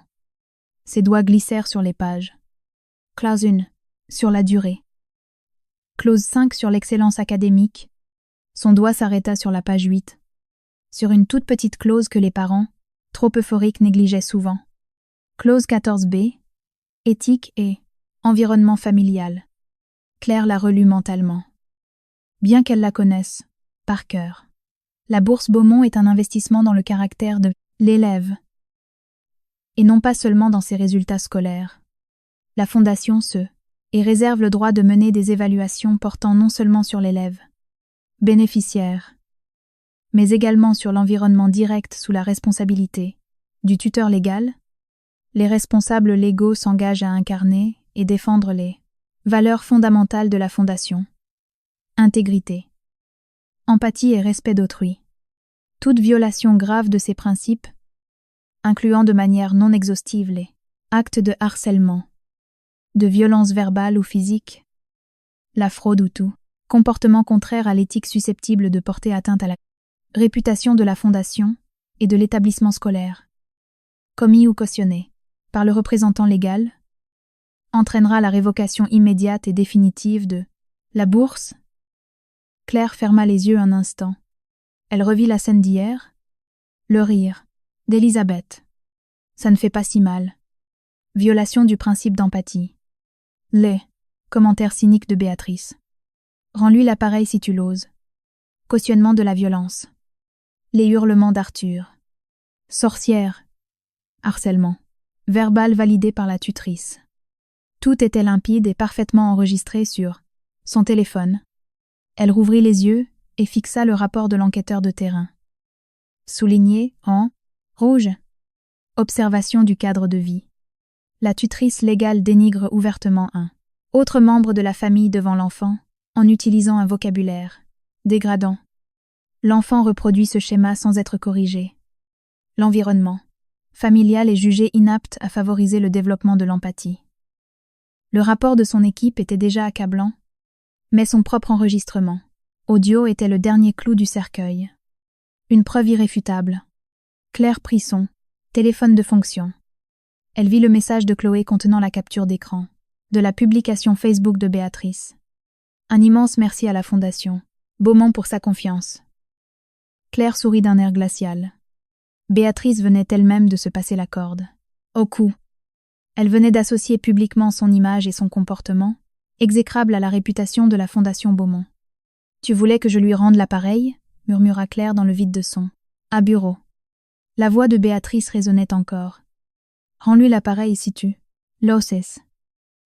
Ses doigts glissèrent sur les pages. Clause 1, sur la durée. Clause 5 sur l'excellence académique. Son doigt s'arrêta sur la page 8. Sur une toute petite clause que les parents, trop euphoriques, négligeaient souvent. Clause 14b, éthique et environnement familial. Claire la relut mentalement. Bien qu'elle la connaisse, par cœur. La bourse Beaumont est un investissement dans le caractère de l'élève, et non pas seulement dans ses résultats scolaires. La Fondation et réserve le droit de mener des évaluations portant non seulement sur l'élève, bénéficiaire, mais également sur l'environnement direct sous la responsabilité du tuteur légal. Les responsables légaux s'engagent à incarner et défendre les valeurs fondamentales de la Fondation. Intégrité, empathie et respect d'autrui. Toute violation grave de ces principes, incluant de manière non exhaustive les actes de harcèlement, de violence verbale ou physique, la fraude ou tout comportement contraire à l'éthique susceptible de porter atteinte à la réputation de la Fondation et de l'établissement scolaire, commis ou cautionné par le représentant légal, entraînera la révocation immédiate et définitive de la bourse. Claire ferma les yeux un instant. Elle revit la scène d'hier, le rire d'Élisabeth. Ça ne fait pas si mal. Violation du principe d'empathie. Les commentaires cyniques de Béatrice. Rends-lui l'appareil si tu l'oses. Cautionnement de la violence. Les hurlements d'Arthur. Sorcière. Harcèlement. Verbal validé par la tutrice. Tout était limpide et parfaitement enregistré sur son téléphone. Elle rouvrit les yeux et fixa le rapport de l'enquêteur de terrain. Souligné en rouge. Observation du cadre de vie. La tutrice légale dénigre ouvertement un autre membre de la famille devant l'enfant en utilisant un vocabulaire dégradant. L'enfant reproduit ce schéma sans être corrigé. L'environnement familial est jugé inapte à favoriser le développement de l'empathie. Le rapport de son équipe était déjà accablant, mais son propre enregistrement audio était le dernier clou du cercueil. Une preuve irréfutable. Claire prit son téléphone de fonction. Elle vit le message de Chloé contenant la capture d'écran de la publication Facebook de Béatrice. Un immense merci à la Fondation Beaumont pour sa confiance. Claire sourit d'un air glacial. Béatrice venait elle-même de se passer la corde. Au cou. Elle venait d'associer publiquement son image et son comportement, exécrable à la réputation de la Fondation Beaumont. « Tu voulais que je lui rende l'appareil » murmura Claire dans le vide de son « à bureau ». La voix de Béatrice résonnait encore. « Rends-lui l'appareil si tu... l'oses ».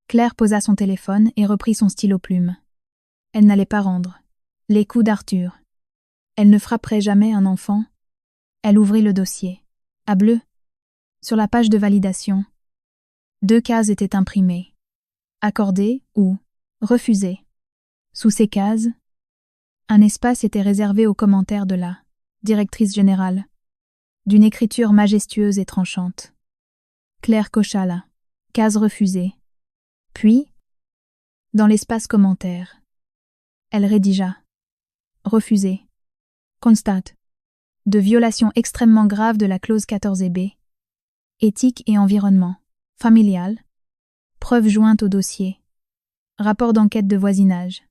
Claire posa son téléphone et reprit son stylo-plume. Elle n'allait pas rendre. Les coups d'Arthur. Elle ne frapperait jamais un enfant. Elle ouvrit le dossier. À bleu. Sur la page de validation, 2 cases étaient imprimées. Accordé ou refusé. Sous ces cases, un espace était réservé aux commentaires de la directrice générale, d'une écriture majestueuse et tranchante. Claire cocha la case refusée. Puis, dans l'espace commentaire, elle rédigea refusé. Constate de violation extrêmement grave de la clause 14b. Éthique et environnement. Familial. Preuve jointe au dossier. Rapport d'enquête de voisinage.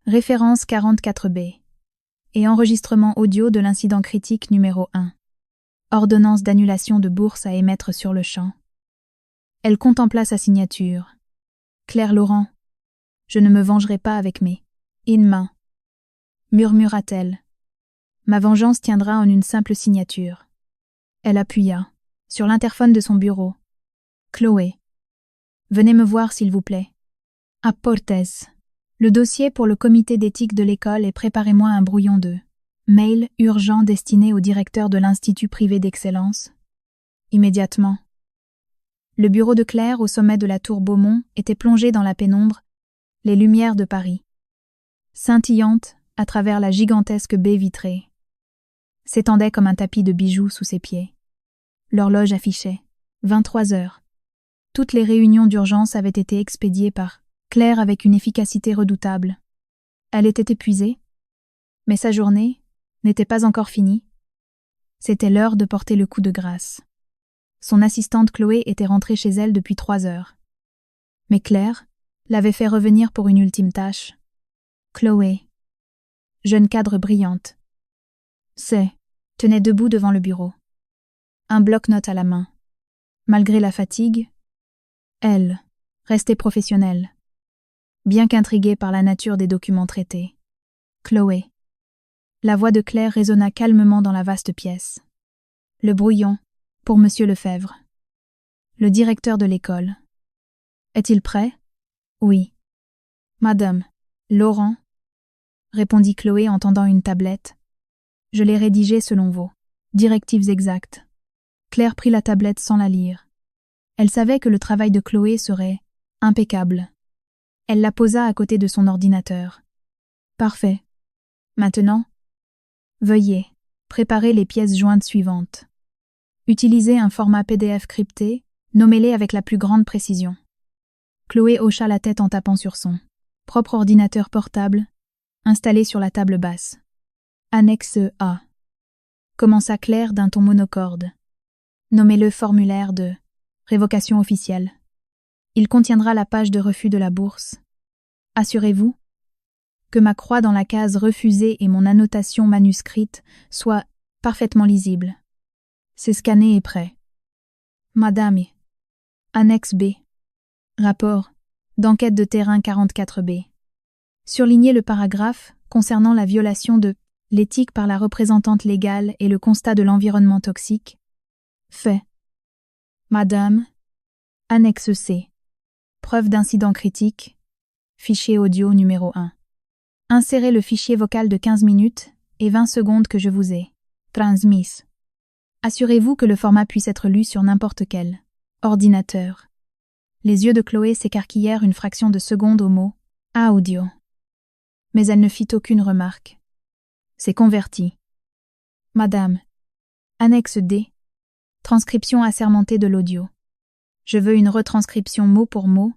Référence 44b. Et enregistrement audio de l'incident critique numéro 1. Ordonnance d'annulation de bourse à émettre sur le champ. Elle contempla sa signature. Claire Laurent. Je ne me vengerai pas avec mes mains. Murmura-t-elle. Ma vengeance tiendra en une simple signature. Elle appuya sur l'interphone de son bureau. Chloé. Venez me voir s'il vous plaît. Apportes. Le dossier pour le comité d'éthique de l'école et préparez-moi un brouillon de mail urgent destiné au directeur de l'Institut privé d'excellence. Immédiatement. Le bureau de Claire au sommet de la tour Beaumont était plongé dans la pénombre, les lumières de Paris, scintillantes à travers la gigantesque baie vitrée, s'étendaient comme un tapis de bijoux sous ses pieds. L'horloge affichait 23 heures. Toutes les réunions d'urgence avaient été expédiées par Claire avec une efficacité redoutable. Elle était épuisée, mais sa journée n'était pas encore finie. C'était l'heure de porter le coup de grâce. Son assistante Chloé était rentrée chez elle depuis 3 heures. Mais Claire l'avait fait revenir pour une ultime tâche. Chloé, jeune cadre brillante, tenait debout devant le bureau, un bloc-notes à la main. Malgré la fatigue, elle restait professionnelle, bien qu'intriguée par la nature des documents traités. Chloé. La voix de Claire résonna calmement dans la vaste pièce. Le brouillon, pour Monsieur Lefebvre. Le directeur de l'école. Est-il prêt? Oui. Madame Laurent, répondit Chloé en tendant une tablette. Je l'ai rédigé selon vos directives exactes. Claire prit la tablette sans la lire. Elle savait que le travail de Chloé serait impeccable. Elle la posa à côté de son ordinateur. Parfait. Maintenant, veuillez préparer les pièces jointes suivantes. Utilisez un format PDF crypté, nommez-les avec la plus grande précision. Chloé hocha la tête en tapant sur son propre ordinateur portable, installé sur la table basse. Annexe A. Commença Claire d'un ton monocorde. Nommez-le formulaire de révocation officielle. Il contiendra la page de refus de la bourse. Assurez-vous que ma croix dans la case refusée et mon annotation manuscrite soient parfaitement lisibles. C'est scanné et prêt. Madame. Annexe B. Rapport d'enquête de terrain 44B. Surlignez le paragraphe concernant la violation de l'éthique par la représentante légale et le constat de l'environnement toxique. Fait. Madame. Annexe C. Preuve d'incident critique. Fichier audio numéro 1. Insérez le fichier vocal de 15 minutes et 20 secondes que je vous ai transmis. Assurez-vous que le format puisse être lu sur n'importe quel ordinateur. Les yeux de Chloé s'écarquillèrent une fraction de seconde au mot « audio ». Mais elle ne fit aucune remarque. C'est converti. Madame. Annexe D. Transcription assermentée de l'audio. Je veux une retranscription mot pour mot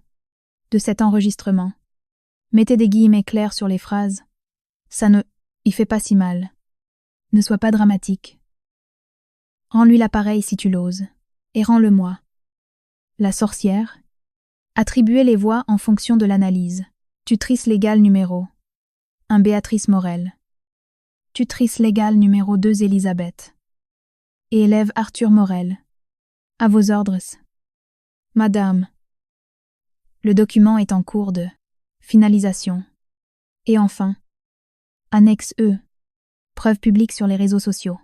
de cet enregistrement. Mettez des guillemets clairs sur les phrases. Ça ne y fait pas si mal. Ne sois pas dramatique. Rends-lui l'appareil si tu l'oses, et rends-le-moi. La sorcière. Attribuez les voix en fonction de l'analyse. Tutrice légale numéro 1 Béatrice Morel. Tutrice légale numéro 2 Elisabeth. Et élève Arthur Morel. À vos ordres. Madame. Le document est en cours de finalisation. Et enfin, annexe E. Preuve publique sur les réseaux sociaux.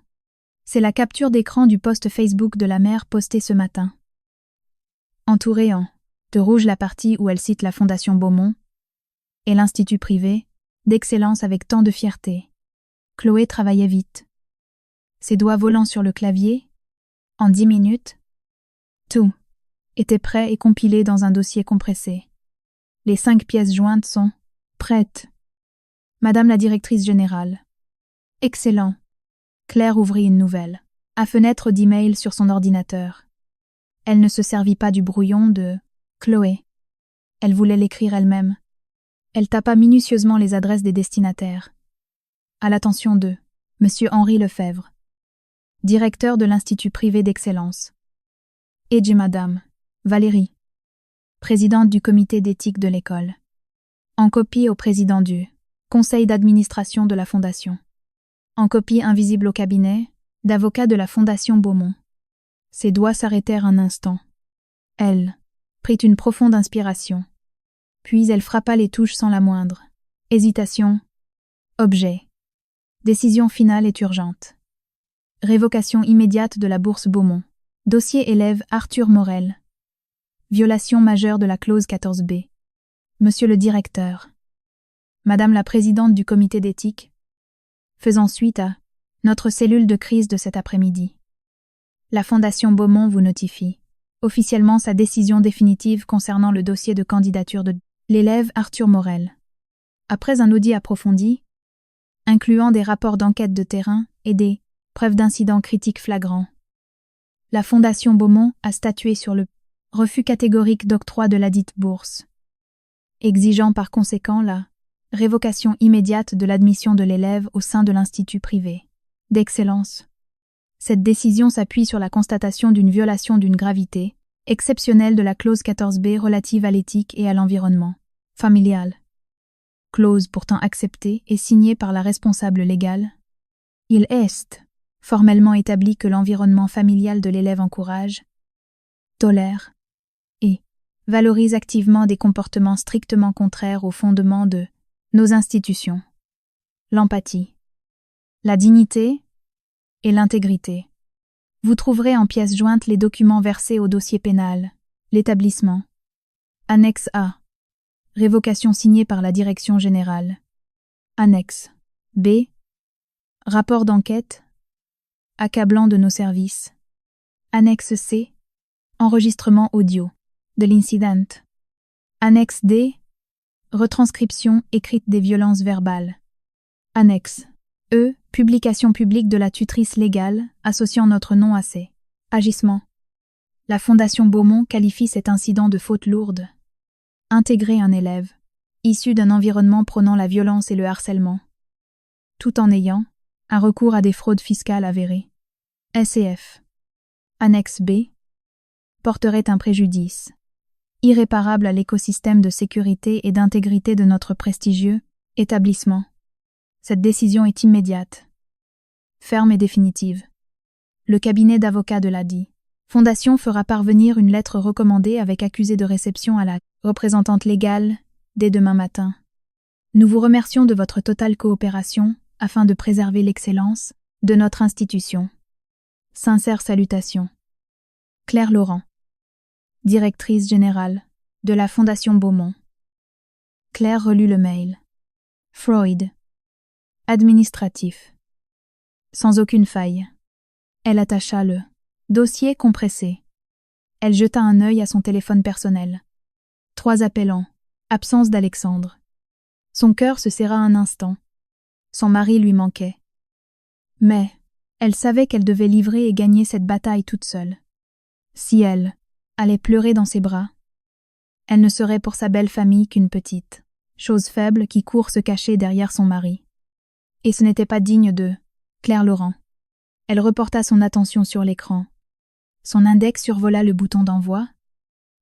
C'est la capture d'écran du post Facebook de la mère posté ce matin. Entourée en de rouge la partie où elle cite la Fondation Beaumont et l'institut privé d'excellence avec tant de fierté. Chloé travaillait vite. Ses doigts volant sur le clavier, en 10 minutes, tout était prêt et compilé dans un dossier compressé. Les 5 pièces jointes sont prêtes. Madame la directrice générale. Excellent. Claire ouvrit une nouvelle, à fenêtre d'email sur son ordinateur. Elle ne se servit pas du brouillon de Chloé. Elle voulait l'écrire elle-même. Elle tapa minutieusement les adresses des destinataires. À l'attention de Monsieur Henri Lefebvre, directeur de l'Institut privé d'excellence. Et de Madame Valérie, présidente du comité d'éthique de l'école. En copie au président du conseil d'administration de la Fondation. En copie invisible au cabinet d'avocat de la Fondation Beaumont. Ses doigts s'arrêtèrent un instant. Elle prit une profonde inspiration. Puis elle frappa les touches sans la moindre hésitation. Objet. Décision finale est urgente. Révocation immédiate de la bourse Beaumont. Dossier élève Arthur Morel. Violation majeure de la clause 14b. Monsieur le directeur. Madame la présidente du comité d'éthique. Faisant suite à notre cellule de crise de cet après-midi. La Fondation Beaumont vous notifie officiellement sa décision définitive concernant le dossier de candidature de l'élève Arthur Morel. Après un audit approfondi, incluant des rapports d'enquête de terrain et des preuves d'incidents critiques flagrants, la Fondation Beaumont a statué sur le refus catégorique d'octroi de ladite bourse, exigeant par conséquent la révocation immédiate de l'admission de l'élève au sein de l'institut privé d'excellence. Cette décision s'appuie sur la constatation d'une violation d'une gravité exceptionnelle de la clause 14b relative à l'éthique et à l'environnement familial. Clause pourtant acceptée et signée par la responsable légale. Il est formellement établi que l'environnement familial de l'élève encourage, tolère et valorise activement des comportements strictement contraires aux fondements de nos institutions. L'empathie, la dignité et l'intégrité. Vous trouverez en pièces jointes les documents versés au dossier pénal, l'établissement. Annexe A. Révocation signée par la Direction générale. Annexe B. Rapport d'enquête. Accablant de nos services. Annexe C. Enregistrement audio de l'incident. Annexe D. Retranscription écrite des violences verbales. Annexe E. Publication publique de la tutrice légale associant notre nom à ces agissements. La Fondation Beaumont qualifie cet incident de faute lourde. Intégrer un élève, issu d'un environnement prônant la violence et le harcèlement, tout en ayant un recours à des fraudes fiscales avérées. SCF. Annexe B. Porterait un préjudice irréparable à l'écosystème de sécurité et d'intégrité de notre prestigieux établissement. Cette décision est immédiate, ferme et définitive. Le cabinet d'avocats de l'ADI Fondation fera parvenir une lettre recommandée avec accusé de réception à la représentante légale dès demain matin. Nous vous remercions de votre totale coopération afin de préserver l'excellence de notre institution. Sincères salutations. Claire Laurent, directrice générale de la Fondation Beaumont. Claire relut le mail. Freud. Administratif. Sans aucune faille. Elle attacha le dossier compressé. Elle jeta un œil à son téléphone personnel. 3 appelants. Absence d'Alexandre. Son cœur se serra un instant. Son mari lui manquait. Mais elle savait qu'elle devait livrer et gagner cette bataille toute seule. Si elle allait pleurer dans ses bras, elle ne serait pour sa belle famille qu'une petite chose faible qui court se cacher derrière son mari. Et ce n'était pas digne de Claire Laurent. Elle reporta son attention sur l'écran. Son index survola le bouton d'envoi.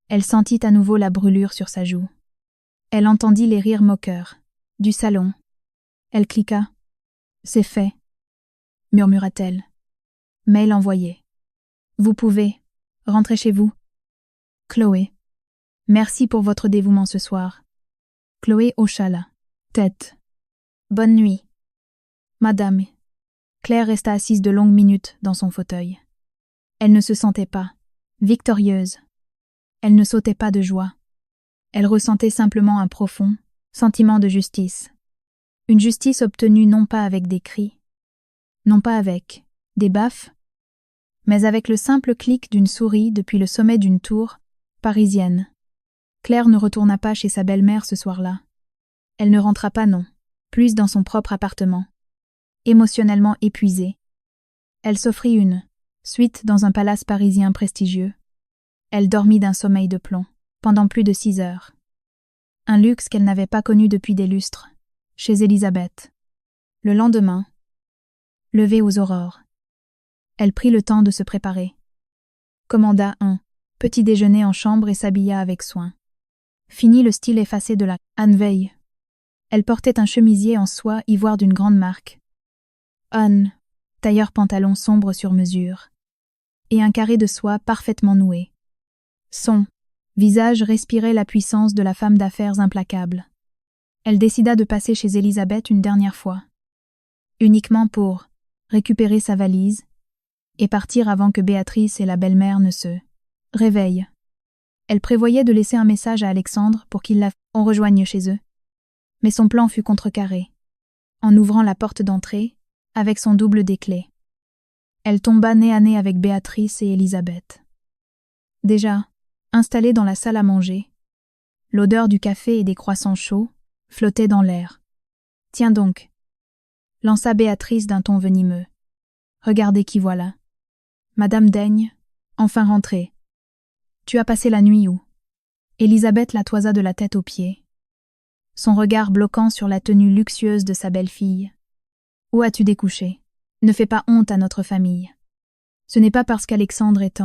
Elle sentit à nouveau la brûlure sur sa joue. Elle entendit les rires moqueurs du salon. Elle cliqua. « C'est fait », murmura-t-elle. Mail envoyé. « Vous pouvez rentrer chez vous. Chloé. » Merci pour votre dévouement ce soir. Chloé hocha la tête. Bonne nuit. Madame. Claire resta assise de longues minutes dans son fauteuil. Elle ne se sentait pas victorieuse. Elle ne sautait pas de joie. Elle ressentait simplement un profond sentiment de justice. Une justice obtenue non pas avec des cris, non pas avec des baffes, mais avec le simple clic d'une souris depuis le sommet d'une tour parisienne. Claire ne retourna pas chez sa belle-mère ce soir-là. Elle ne rentra pas non plus dans son propre appartement. Émotionnellement épuisée, elle s'offrit une suite dans un palace parisien prestigieux. Elle dormit d'un sommeil de plomb pendant plus de 6 heures. Un luxe qu'elle n'avait pas connu depuis des lustres, chez Elisabeth. Le lendemain, levée aux aurores, elle prit le temps de se préparer. Commanda un petit déjeuner en chambre et s'habilla avec soin. Finit le style effacé de la Anne Veil. Elle portait un chemisier en soie ivoire d'une grande marque. Anne, tailleur pantalon sombre sur mesure, et un carré de soie parfaitement noué. Son visage respirait la puissance de la femme d'affaires implacable. Elle décida de passer chez Elisabeth une dernière fois, uniquement pour récupérer sa valise et partir avant que Béatrice et la belle-mère ne se réveillent. Elle prévoyait de laisser un message à Alexandre pour qu'il la rejoigne chez eux. Mais son plan fut contrecarré. En ouvrant la porte d'entrée, avec son double des clés, elle tomba nez à nez avec Béatrice et Elisabeth. Déjà, installée dans la salle à manger, l'odeur du café et des croissants chauds flottait dans l'air. « Tiens donc !» lança Béatrice d'un ton venimeux. « Regardez qui voilà. Madame Daigne, enfin rentrée. Tu as passé la nuit où ?» Elisabeth la toisa de la tête aux pieds, son regard bloquant sur la tenue luxueuse de sa belle-fille. « Où as-tu découché ? Ne fais pas honte à notre famille. Ce n'est pas parce qu'Alexandre est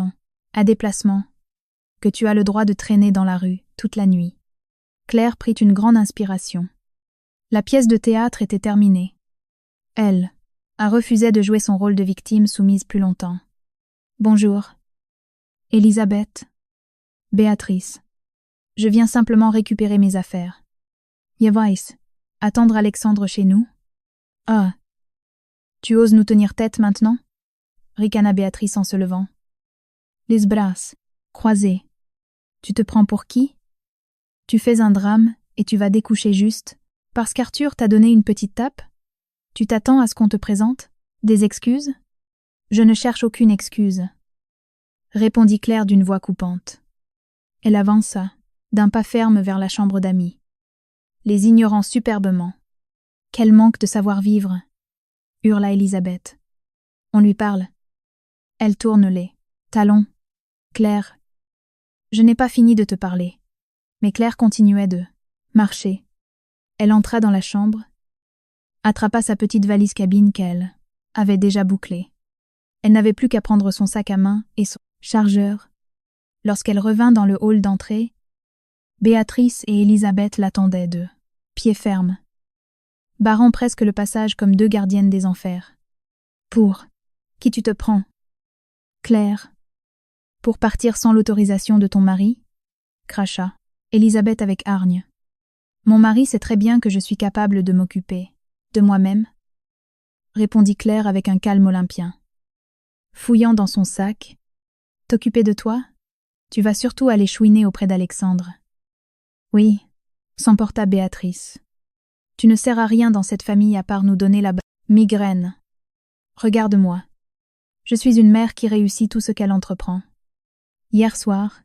à déplacement que tu as le droit de traîner dans la rue toute la nuit. » Claire prit une grande inspiration. La pièce de théâtre était terminée. Elle refusait de jouer son rôle de victime soumise plus longtemps. « Bonjour. Elisabeth. Béatrice. Je viens simplement récupérer mes affaires. Je vais attendre Alexandre chez nous. » « Ah. Tu oses nous tenir tête maintenant ?» ricana Béatrice en se levant. Les bras croisés. Tu te prends pour qui ? Tu fais un drame et tu vas découcher juste parce qu'Arthur t'a donné une petite tape ? Tu t'attends à ce qu'on te présente des excuses ? Je ne cherche aucune excuse, répondit Claire d'une voix coupante. Elle avança, d'un pas ferme vers la chambre d'amis, les ignorant superbement. Quel manque de savoir-vivre, hurla Elisabeth. On lui parle. Elle tourne les talons. Claire, je n'ai pas fini de te parler. Mais Claire continuait de marcher. Elle entra dans la chambre, attrapa sa petite valise cabine qu'elle avait déjà bouclée. Elle n'avait plus qu'à prendre son sac à main et son chargeur. Lorsqu'elle revint dans le hall d'entrée, Béatrice et Elisabeth l'attendaient de pied ferme, barrant presque le passage comme 2 gardiennes des enfers. « Pour qui tu te prends ? Claire, pour partir sans l'autorisation de ton mari ?» cracha Elisabeth avec hargne. « Mon mari sait très bien que je suis capable de m'occuper de moi-même, » répondit Claire avec un calme olympien. Fouillant dans son sac, « T'occuper de toi ? Tu vas surtout aller chouiner auprès d'Alexandre. » « Oui, » s'emporta Béatrice. « Tu ne sers à rien dans cette famille à part nous donner la migraine. Regarde-moi. Je suis une mère qui réussit tout ce qu'elle entreprend. Hier soir,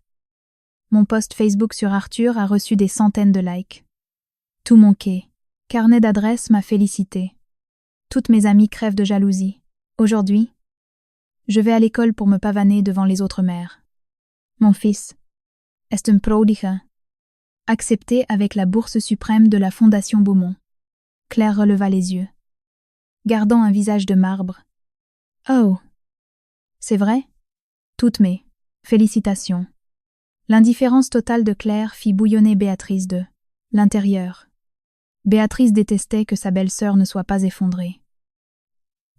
mon post Facebook sur Arthur a reçu des centaines de likes. Tout mon carnet d'adresses m'a félicité. Toutes mes amies crèvent de jalousie. Aujourd'hui, je vais à l'école pour me pavaner devant les autres mères. Mon fils est un prodige, accepté avec la bourse suprême de la Fondation Beaumont. » Claire releva les yeux, gardant un visage de marbre. « Oh, c'est vrai ? Toutes mes félicitations. » L'indifférence totale de Claire fit bouillonner Béatrice de l'intérieur. Béatrice détestait que sa belle-sœur ne soit pas effondrée.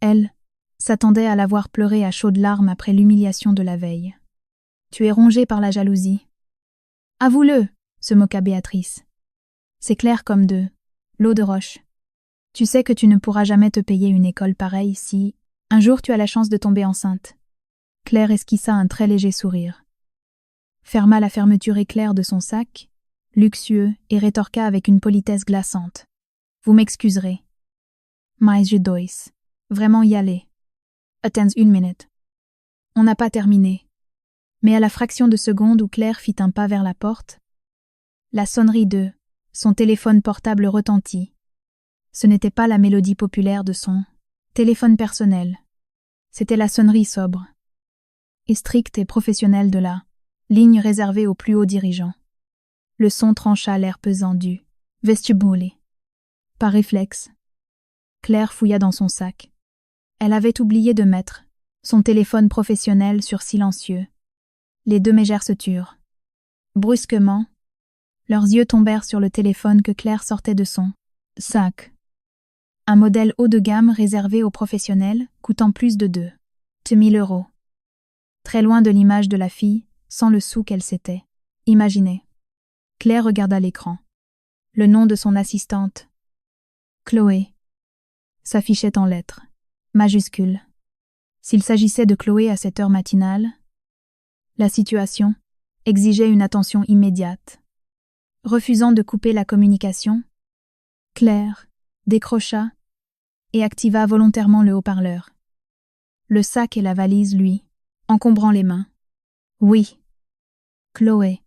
Elle s'attendait à la voir pleurer à chaudes larmes après l'humiliation de la veille. « Tu es rongée par la jalousie. Avoue-le, se moqua Béatrice. C'est clair comme de l'eau de roche. Tu sais que tu ne pourras jamais te payer une école pareille si, un jour tu as la chance de tomber enceinte. Claire esquissa un très léger sourire. Ferma la fermeture éclair de son sac, luxueux, et rétorqua avec une politesse glaçante. Vous m'excuserez. Mais je dois vraiment y aller. Attends une minute. On n'a pas terminé. Mais à la fraction de seconde où Claire fit un pas vers la porte, la sonnerie de son téléphone portable retentit. Ce n'était pas la mélodie populaire de son téléphone personnel. C'était la sonnerie sobre et stricte et professionnelle de la ligne réservée aux plus hauts dirigeants. Le son trancha l'air pesant du vestibule. Par réflexe, Claire fouilla dans son sac. Elle avait oublié de mettre son téléphone professionnel sur silencieux. Les deux mégères se turent. Brusquement, leurs yeux tombèrent sur le téléphone que Claire sortait de son sac. Un modèle haut de gamme réservé aux professionnels, coûtant plus de 2 000 €. Très loin de l'image de la fille, sans le sou qu'elle s'était imaginé. Claire regarda l'écran. Le nom de son assistante, Chloé, s'affichait en lettres majuscules. S'il s'agissait de Chloé à cette heure matinale, la situation exigeait une attention immédiate. Refusant de couper la communication, Claire décrocha et activa volontairement le haut-parleur. Le sac et la valise, lui, encombrant les mains. Oui. Chloé.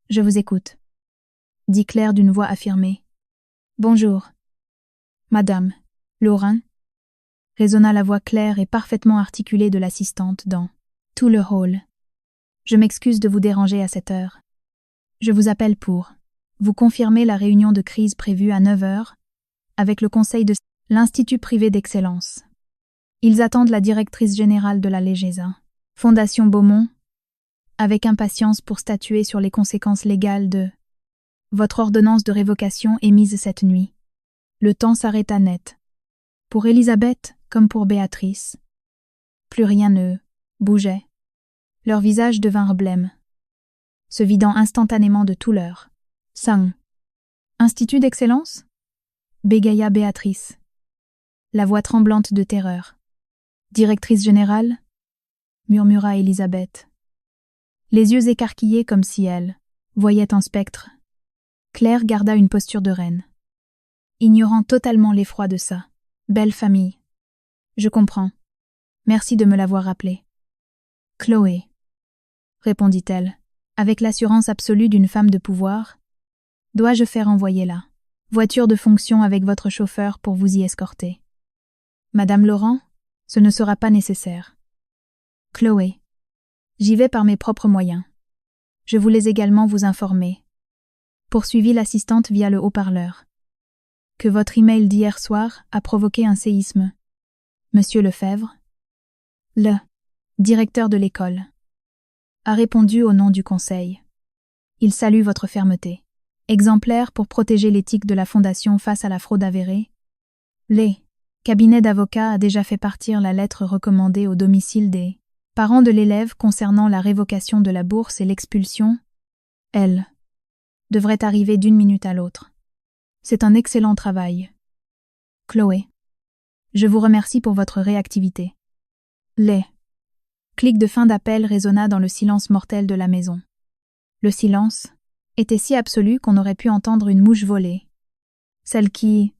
Je vous écoute, dit Claire d'une voix affirmée. Bonjour. Madame. Laurin, résonna la voix claire et parfaitement articulée de l'assistante dans tout le hall. Je m'excuse de vous déranger à cette heure. Je vous appelle pour vous confirmer la réunion de crise prévue à 9 h avec le conseil de l'Institut privé d'excellence. Ils attendent la directrice générale de la Legesa, Fondation Beaumont, avec impatience pour statuer sur les conséquences légales de votre ordonnance de révocation émise cette nuit. Le temps s'arrêta net. Pour Elisabeth comme pour Béatrice. Plus rien ne bougeait. Leurs visages devinrent blêmes, se vidant instantanément de tout leur sang. Institut d'excellence? Bégaya Béatrice, la voix tremblante de terreur. Directrice générale? Murmura Elisabeth, les yeux écarquillés comme si elle voyait un spectre. Claire garda une posture de reine, ignorant totalement l'effroi de sa belle famille. Je comprends. Merci de me l'avoir rappelé. Chloé, répondit-elle, avec l'assurance absolue d'une femme de pouvoir. Dois-je faire envoyer la voiture de fonction avec votre chauffeur pour vous y escorter? Madame Laurent, ce ne sera pas nécessaire. Chloé, j'y vais par mes propres moyens. Je voulais également vous informer, poursuivit l'assistante via le haut-parleur, que votre email d'hier soir a provoqué un séisme. Monsieur Lefebvre, le directeur de l'école, a répondu au nom du conseil. Il salue votre fermeté, exemplaire pour protéger l'éthique de la Fondation face à la fraude avérée. Le cabinet d'avocats a déjà fait partir la lettre recommandée au domicile des parents de l'élève concernant la révocation de la bourse et l'expulsion. Elle devrait arriver d'une minute à l'autre. C'est un excellent travail. Chloé, je vous remercie pour votre réactivité. Le clic de fin d'appel résonna dans le silence mortel de la maison. Le silence était si absolu qu'on aurait pu entendre une mouche voler. Celle qui,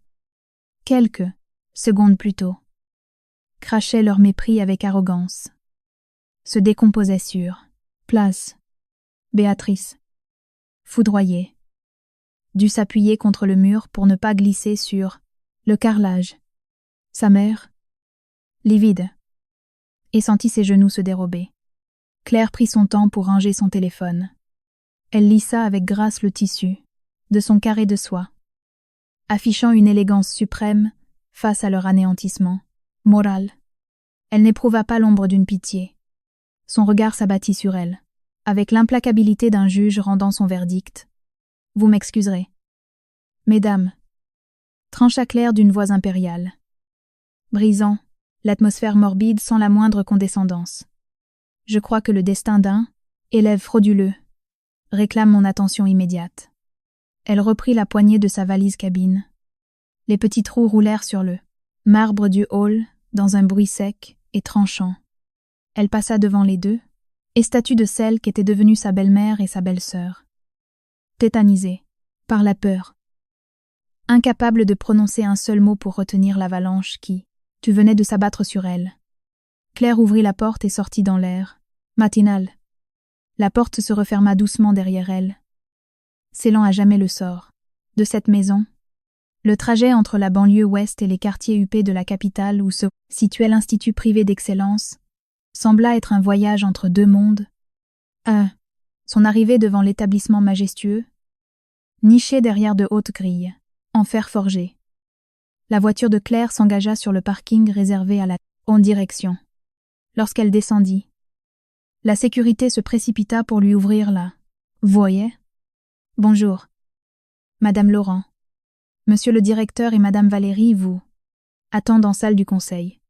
quelques secondes plus tôt, crachait leur mépris avec arrogance, se décomposait sur place. Béatrice, foudroyée, dut s'appuyer contre le mur pour ne pas glisser sur le carrelage. Sa mère, livide, et sentit ses genoux se dérober. Claire prit son temps pour ranger son téléphone. Elle lissa avec grâce le tissu de son carré de soie, affichant une élégance suprême face à leur anéantissement moral. Elle n'éprouva pas l'ombre d'une pitié. Son regard s'abattit sur elle, avec l'implacabilité d'un juge rendant son verdict. « Vous m'excuserez. »« Mesdames » trancha Claire d'une voix impériale, brisant l'atmosphère morbide sans la moindre condescendance. « Je crois que le destin d'un élève frauduleux réclame mon attention immédiate. Elle reprit la poignée de sa valise cabine. Les petits trous roulèrent sur le marbre du hall dans un bruit sec et tranchant. Elle passa devant les deux, et statue de celle qu'étaient devenues sa belle-mère et sa belle-sœur. Tétanisée par la peur, incapable de prononcer un seul mot pour retenir l'avalanche qui venait de s'abattre sur elle, Claire ouvrit la porte et sortit dans l'air matinal. La porte se referma doucement derrière elle, scellant à jamais le sort de cette maison. Le trajet entre la banlieue ouest et les quartiers huppés de la capitale où se situait l'institut privé d'excellence sembla être un voyage entre deux mondes. Son arrivée devant l'établissement majestueux, niché derrière de hautes grilles, en fer forgé. La voiture de Claire s'engagea sur le parking réservé à la direction. Lorsqu'elle descendit, la sécurité se précipita pour lui ouvrir la voyait. Bonjour, Madame Laurent. Monsieur le directeur et Madame Valérie vous attendent en salle du conseil.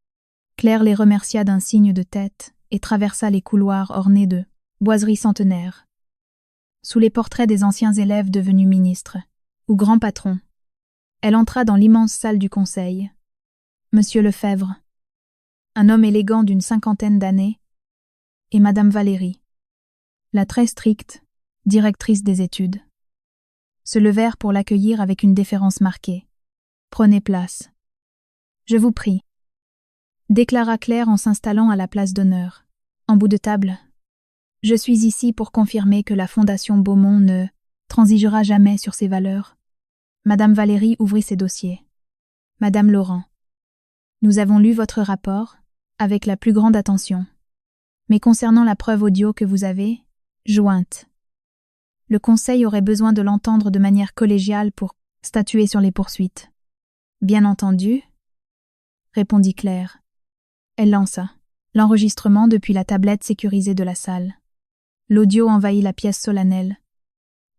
Claire les remercia d'un signe de tête et traversa les couloirs ornés de boiseries centenaires. Sous les portraits des anciens élèves devenus ministres ou grands patrons, elle entra dans l'immense salle du conseil. Monsieur Lefebvre, un homme élégant d'une 50aine d'années, et Madame Valérie, la très stricte directrice des études, se levèrent pour l'accueillir avec une déférence marquée. « Prenez place. Je vous prie », déclara Claire en s'installant à la place d'honneur, en bout de table. « Je suis ici pour confirmer que la Fondation Beaumont ne transigera jamais sur ses valeurs. » Madame Valérie ouvrit ses dossiers. « Madame Laurent, nous avons lu votre rapport avec la plus grande attention. Mais concernant la preuve audio que vous avez jointe, le Conseil aurait besoin de l'entendre de manière collégiale pour statuer sur les poursuites. »« Bien entendu, » répondit Claire. Elle lança l'enregistrement depuis la tablette sécurisée de la salle. L'audio envahit la pièce solennelle.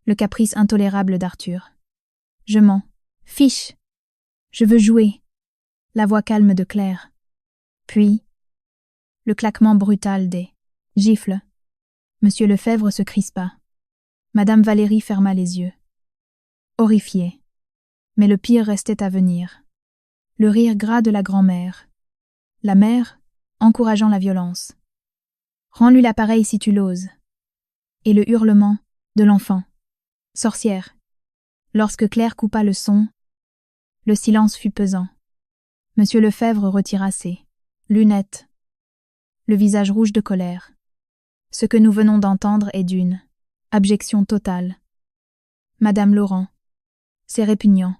Le caprice intolérable d'Arthur. « Je m'en fiche. Je veux jouer. » La voix calme de Claire. Puis, le claquement brutal des gifles. Monsieur Lefebvre se crispa. Madame Valérie ferma les yeux, horrifiée. Mais le pire restait à venir. Le rire gras de la grand-mère. La mère, encourageant la violence. « Rends-lui l'appareil si tu l'oses. » Et le hurlement de l'enfant. « Sorcière !» Lorsque Claire coupa le son, le silence fut pesant. Monsieur Lefebvre retira ses lunettes, le visage rouge de colère. Ce que nous venons d'entendre est d'une abjection totale. Madame Laurent, c'est répugnant.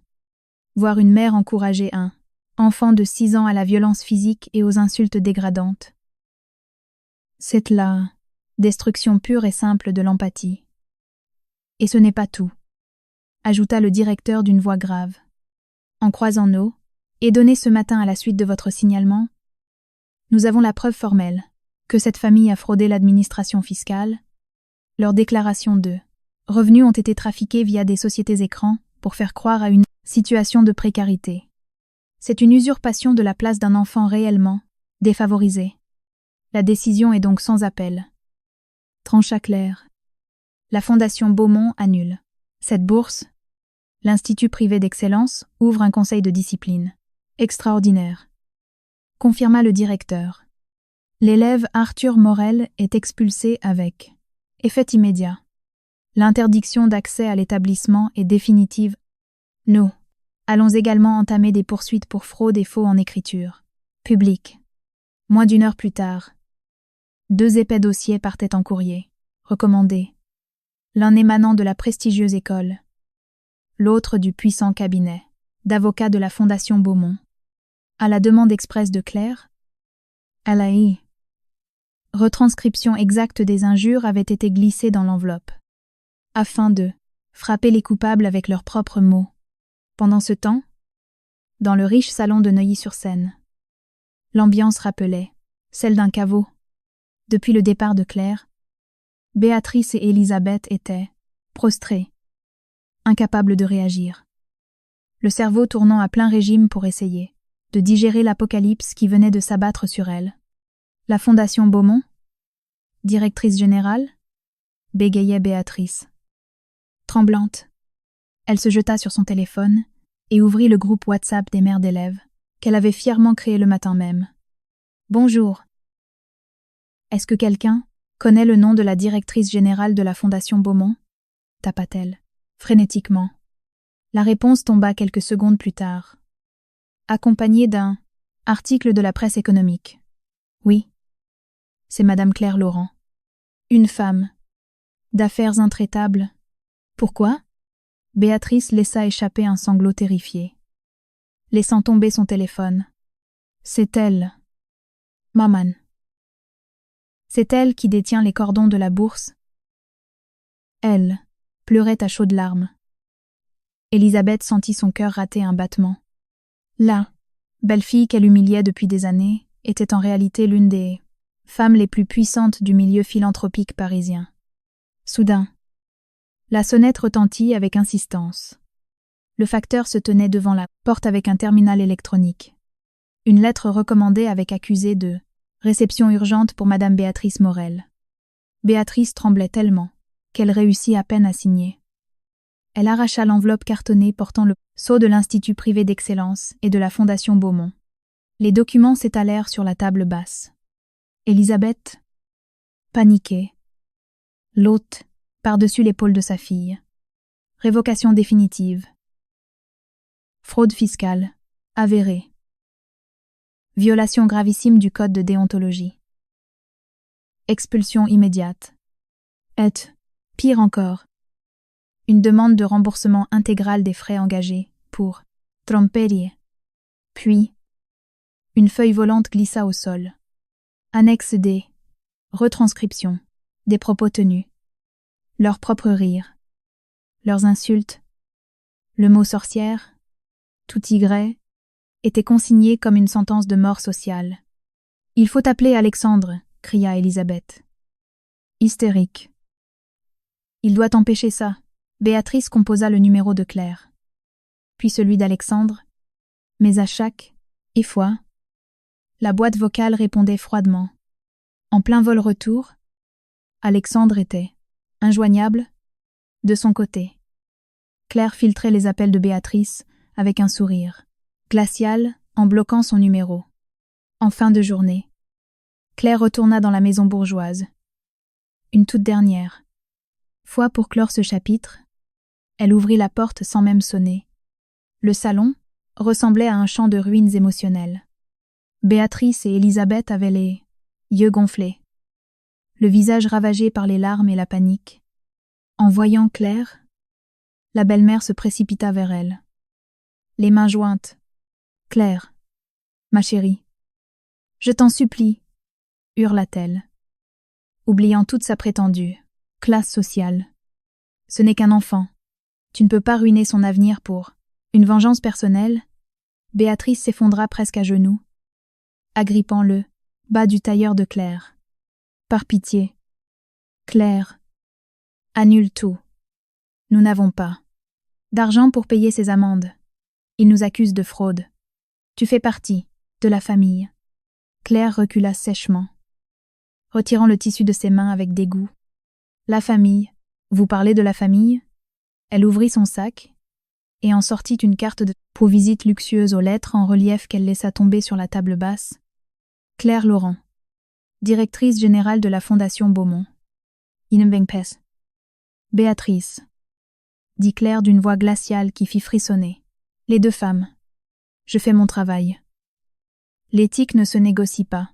Voir une mère encourager un enfant de 6 ans à la violence physique et aux insultes dégradantes. C'est la destruction pure et simple de l'empathie. Et ce n'est pas tout, ajouta le directeur d'une voix grave. En croisant nos et donné ce matin à la suite de votre signalement, nous avons la preuve formelle que cette famille a fraudé l'administration fiscale. Leurs déclarations de revenus ont été trafiquées via des sociétés écrans pour faire croire à une situation de précarité. C'est une usurpation de la place d'un enfant réellement défavorisé. La décision est donc sans appel. Trancha Claire. La Fondation Beaumont annule cette bourse. L'Institut privé d'excellence ouvre un conseil de discipline. Extraordinaire. Confirma le directeur. L'élève Arthur Morel est expulsé avec effet immédiat. L'interdiction d'accès à l'établissement est définitive. Nous allons également entamer des poursuites pour fraude et faux en écriture. Public. Moins d'1 heure plus tard. 2 épais dossiers partaient en courrier. Recommandés. L'un émanant de la prestigieuse école, l'autre du puissant cabinet d'avocats de la Fondation Beaumont. À la demande expresse de Claire, LAI. Retranscription exacte des injures avait été glissée dans l'enveloppe, afin de frapper les coupables avec leurs propres mots. Pendant ce temps, dans le riche salon de Neuilly-sur-Seine, l'ambiance rappelait celle d'un caveau. Depuis le départ de Claire, Béatrice et Élisabeth étaient prostrées, incapables de réagir, le cerveau tournant à plein régime pour essayer de digérer l'apocalypse qui venait de s'abattre sur elle. La Fondation Beaumont, directrice générale, bégayait Béatrice. Tremblante, elle se jeta sur son téléphone et ouvrit le groupe WhatsApp des mères d'élèves qu'elle avait fièrement créé le matin même. « Bonjour. Est-ce que quelqu'un connaît le nom de la directrice générale de la Fondation Beaumont ?» tapa-t-elle, frénétiquement. La réponse tomba quelques secondes plus tard, accompagnée d'un article de la presse économique. « Oui, c'est Madame Claire Laurent. Une femme. D'affaires intraitables. Pourquoi ?» Béatrice laissa échapper un sanglot terrifié, laissant tomber son téléphone. « C'est elle. Maman. C'est elle qui détient les cordons de la bourse. » Elle pleurait à chaudes larmes. Élisabeth sentit son cœur rater un battement. La belle-fille qu'elle humiliait depuis des années était en réalité l'une des femmes les plus puissantes du milieu philanthropique parisien. Soudain, la sonnette retentit avec insistance. Le facteur se tenait devant la porte avec un terminal électronique. Une lettre recommandée avec accusé de « réception urgente pour Madame Béatrice Morel ». Béatrice tremblait tellement qu'elle réussit à peine à signer. Elle arracha l'enveloppe cartonnée portant le sceau de l'Institut privé d'excellence et de la Fondation Beaumont. Les documents s'étalèrent sur la table basse. Élisabeth paniquait. L'hôte par-dessus l'épaule de sa fille. Révocation définitive. Fraude fiscale avérée. Violation gravissime du code de déontologie. Expulsion immédiate. Et, pire encore, une demande de remboursement intégral des frais engagés pour tromperie. Puis, une feuille volante glissa au sol. Annexe des retranscriptions des propos tenus. Leurs propres rires. Leurs insultes. Le mot sorcière, tout tigret, était consigné comme une sentence de mort sociale. « Il faut appeler Alexandre » cria Élisabeth. Hystérique. « Il doit empêcher ça » Béatrice composa le numéro de Claire. Puis celui d'Alexandre. Mais à chaque fois, la boîte vocale répondait froidement. En plein vol retour, Alexandre était injoignable de son côté. Claire filtrait les appels de Béatrice avec un sourire glacial en bloquant son numéro. En fin de journée, Claire retourna dans la maison bourgeoise. Une toute dernière fois pour clore ce chapitre, elle ouvrit la porte sans même sonner. Le salon ressemblait à un champ de ruines émotionnelles. Béatrice et Élisabeth avaient les yeux gonflés, le visage ravagé par les larmes et la panique. En voyant Claire, la belle-mère se précipita vers elle. Les mains jointes. « Claire, ma chérie, je t'en supplie » hurla-t-elle, oubliant toute sa prétendue classe sociale. « Ce n'est qu'un enfant. Tu ne peux pas ruiner son avenir pour une vengeance personnelle. » Béatrice s'effondra presque à genoux, agrippant le bas du tailleur de Claire. « Par pitié. Claire, annule tout. Nous n'avons pas d'argent pour payer ses amendes. Il nous accuse de fraude. Tu fais partie de la famille. » Claire recula sèchement, retirant le tissu de ses mains avec dégoût. « La famille. Vous parlez de la famille ?» Elle ouvrit son sac et en sortit une carte pour visite luxueuse aux lettres en relief qu'elle laissa tomber sur la table basse. Claire Laurent, directrice générale de la Fondation Beaumont. Inembengpes. Béatrice, dit Claire d'une voix glaciale qui fit frissonner. Les deux femmes. Je fais mon travail. L'éthique ne se négocie pas.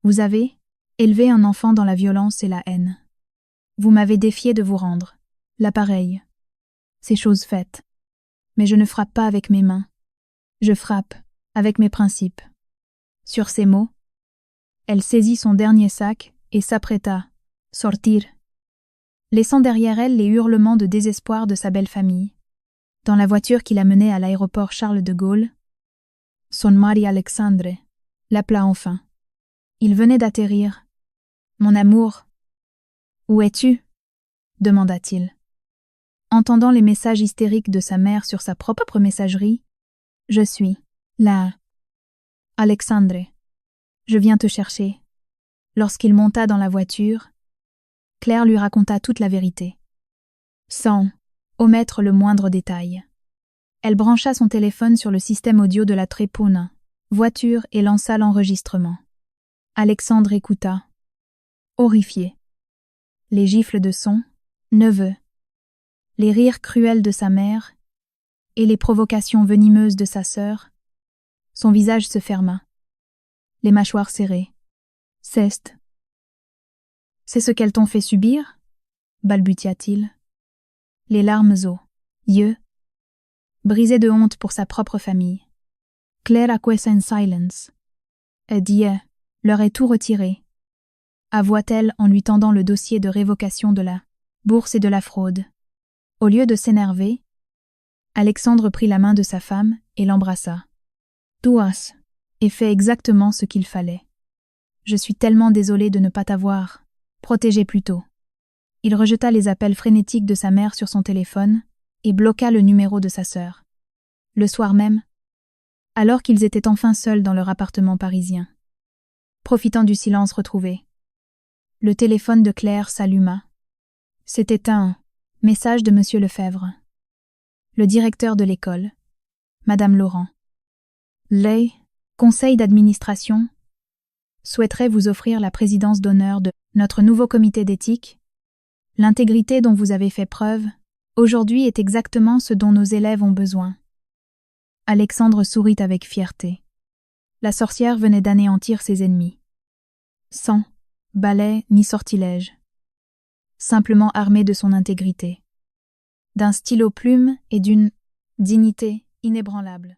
Vous avez élevé un enfant dans la violence et la haine. Vous m'avez défié de vous rendre. L'appareil. C'est chose faite. Mais je ne frappe pas avec mes mains. Je frappe avec mes principes. Sur ces mots, elle saisit son dernier sac et s'apprêta à sortir, laissant derrière elle les hurlements de désespoir de sa belle famille. Dans la voiture qui la menait à l'aéroport Charles de Gaulle, son mari Alexandre l'appela enfin. Il venait d'atterrir. « Mon amour, où es-tu » demanda-t-il. Entendant les messages hystériques de sa mère sur sa propre messagerie, « Je suis là. Alexandre, je viens te chercher. » Lorsqu'il monta dans la voiture, Claire lui raconta toute la vérité. Sans omettre le moindre détail. Elle brancha son téléphone sur le système audio de la Trepona voiture et lança l'enregistrement. Alexandre écouta, horrifié. Les gifles de son neveu, les rires cruels de sa mère et les provocations venimeuses de sa sœur. Son visage se ferma, les mâchoires serrées. « C'est ce qu'elles t'ont fait subir ?» balbutia-t-il. Les larmes aux yeux, brisées de honte pour sa propre famille. Claire acquiesce in silence. Dieu leur est tout retiré, avoua-t-elle en lui tendant le dossier de révocation de la bourse et de la fraude. Au lieu de s'énerver, Alexandre prit la main de sa femme et l'embrassa. « Douas, et fais exactement ce qu'il fallait. Je suis tellement désolé de ne pas t'avoir protégé plus tôt. » Il rejeta les appels frénétiques de sa mère sur son téléphone et bloqua le numéro de sa sœur. Le soir même, alors qu'ils étaient enfin seuls dans leur appartement parisien, profitant du silence retrouvé, le téléphone de Claire s'alluma. C'était un message de Monsieur Lefebvre, le directeur de l'école, Madame Laurent. Les conseils d'administration souhaiterait vous offrir la présidence d'honneur de notre nouveau comité d'éthique. L'intégrité dont vous avez fait preuve aujourd'hui est exactement ce dont nos élèves ont besoin. Alexandre sourit avec fierté. La sorcière venait d'anéantir ses ennemis. Sans balai ni sortilège. Simplement armée de son intégrité, d'un stylo plume et d'une dignité inébranlable.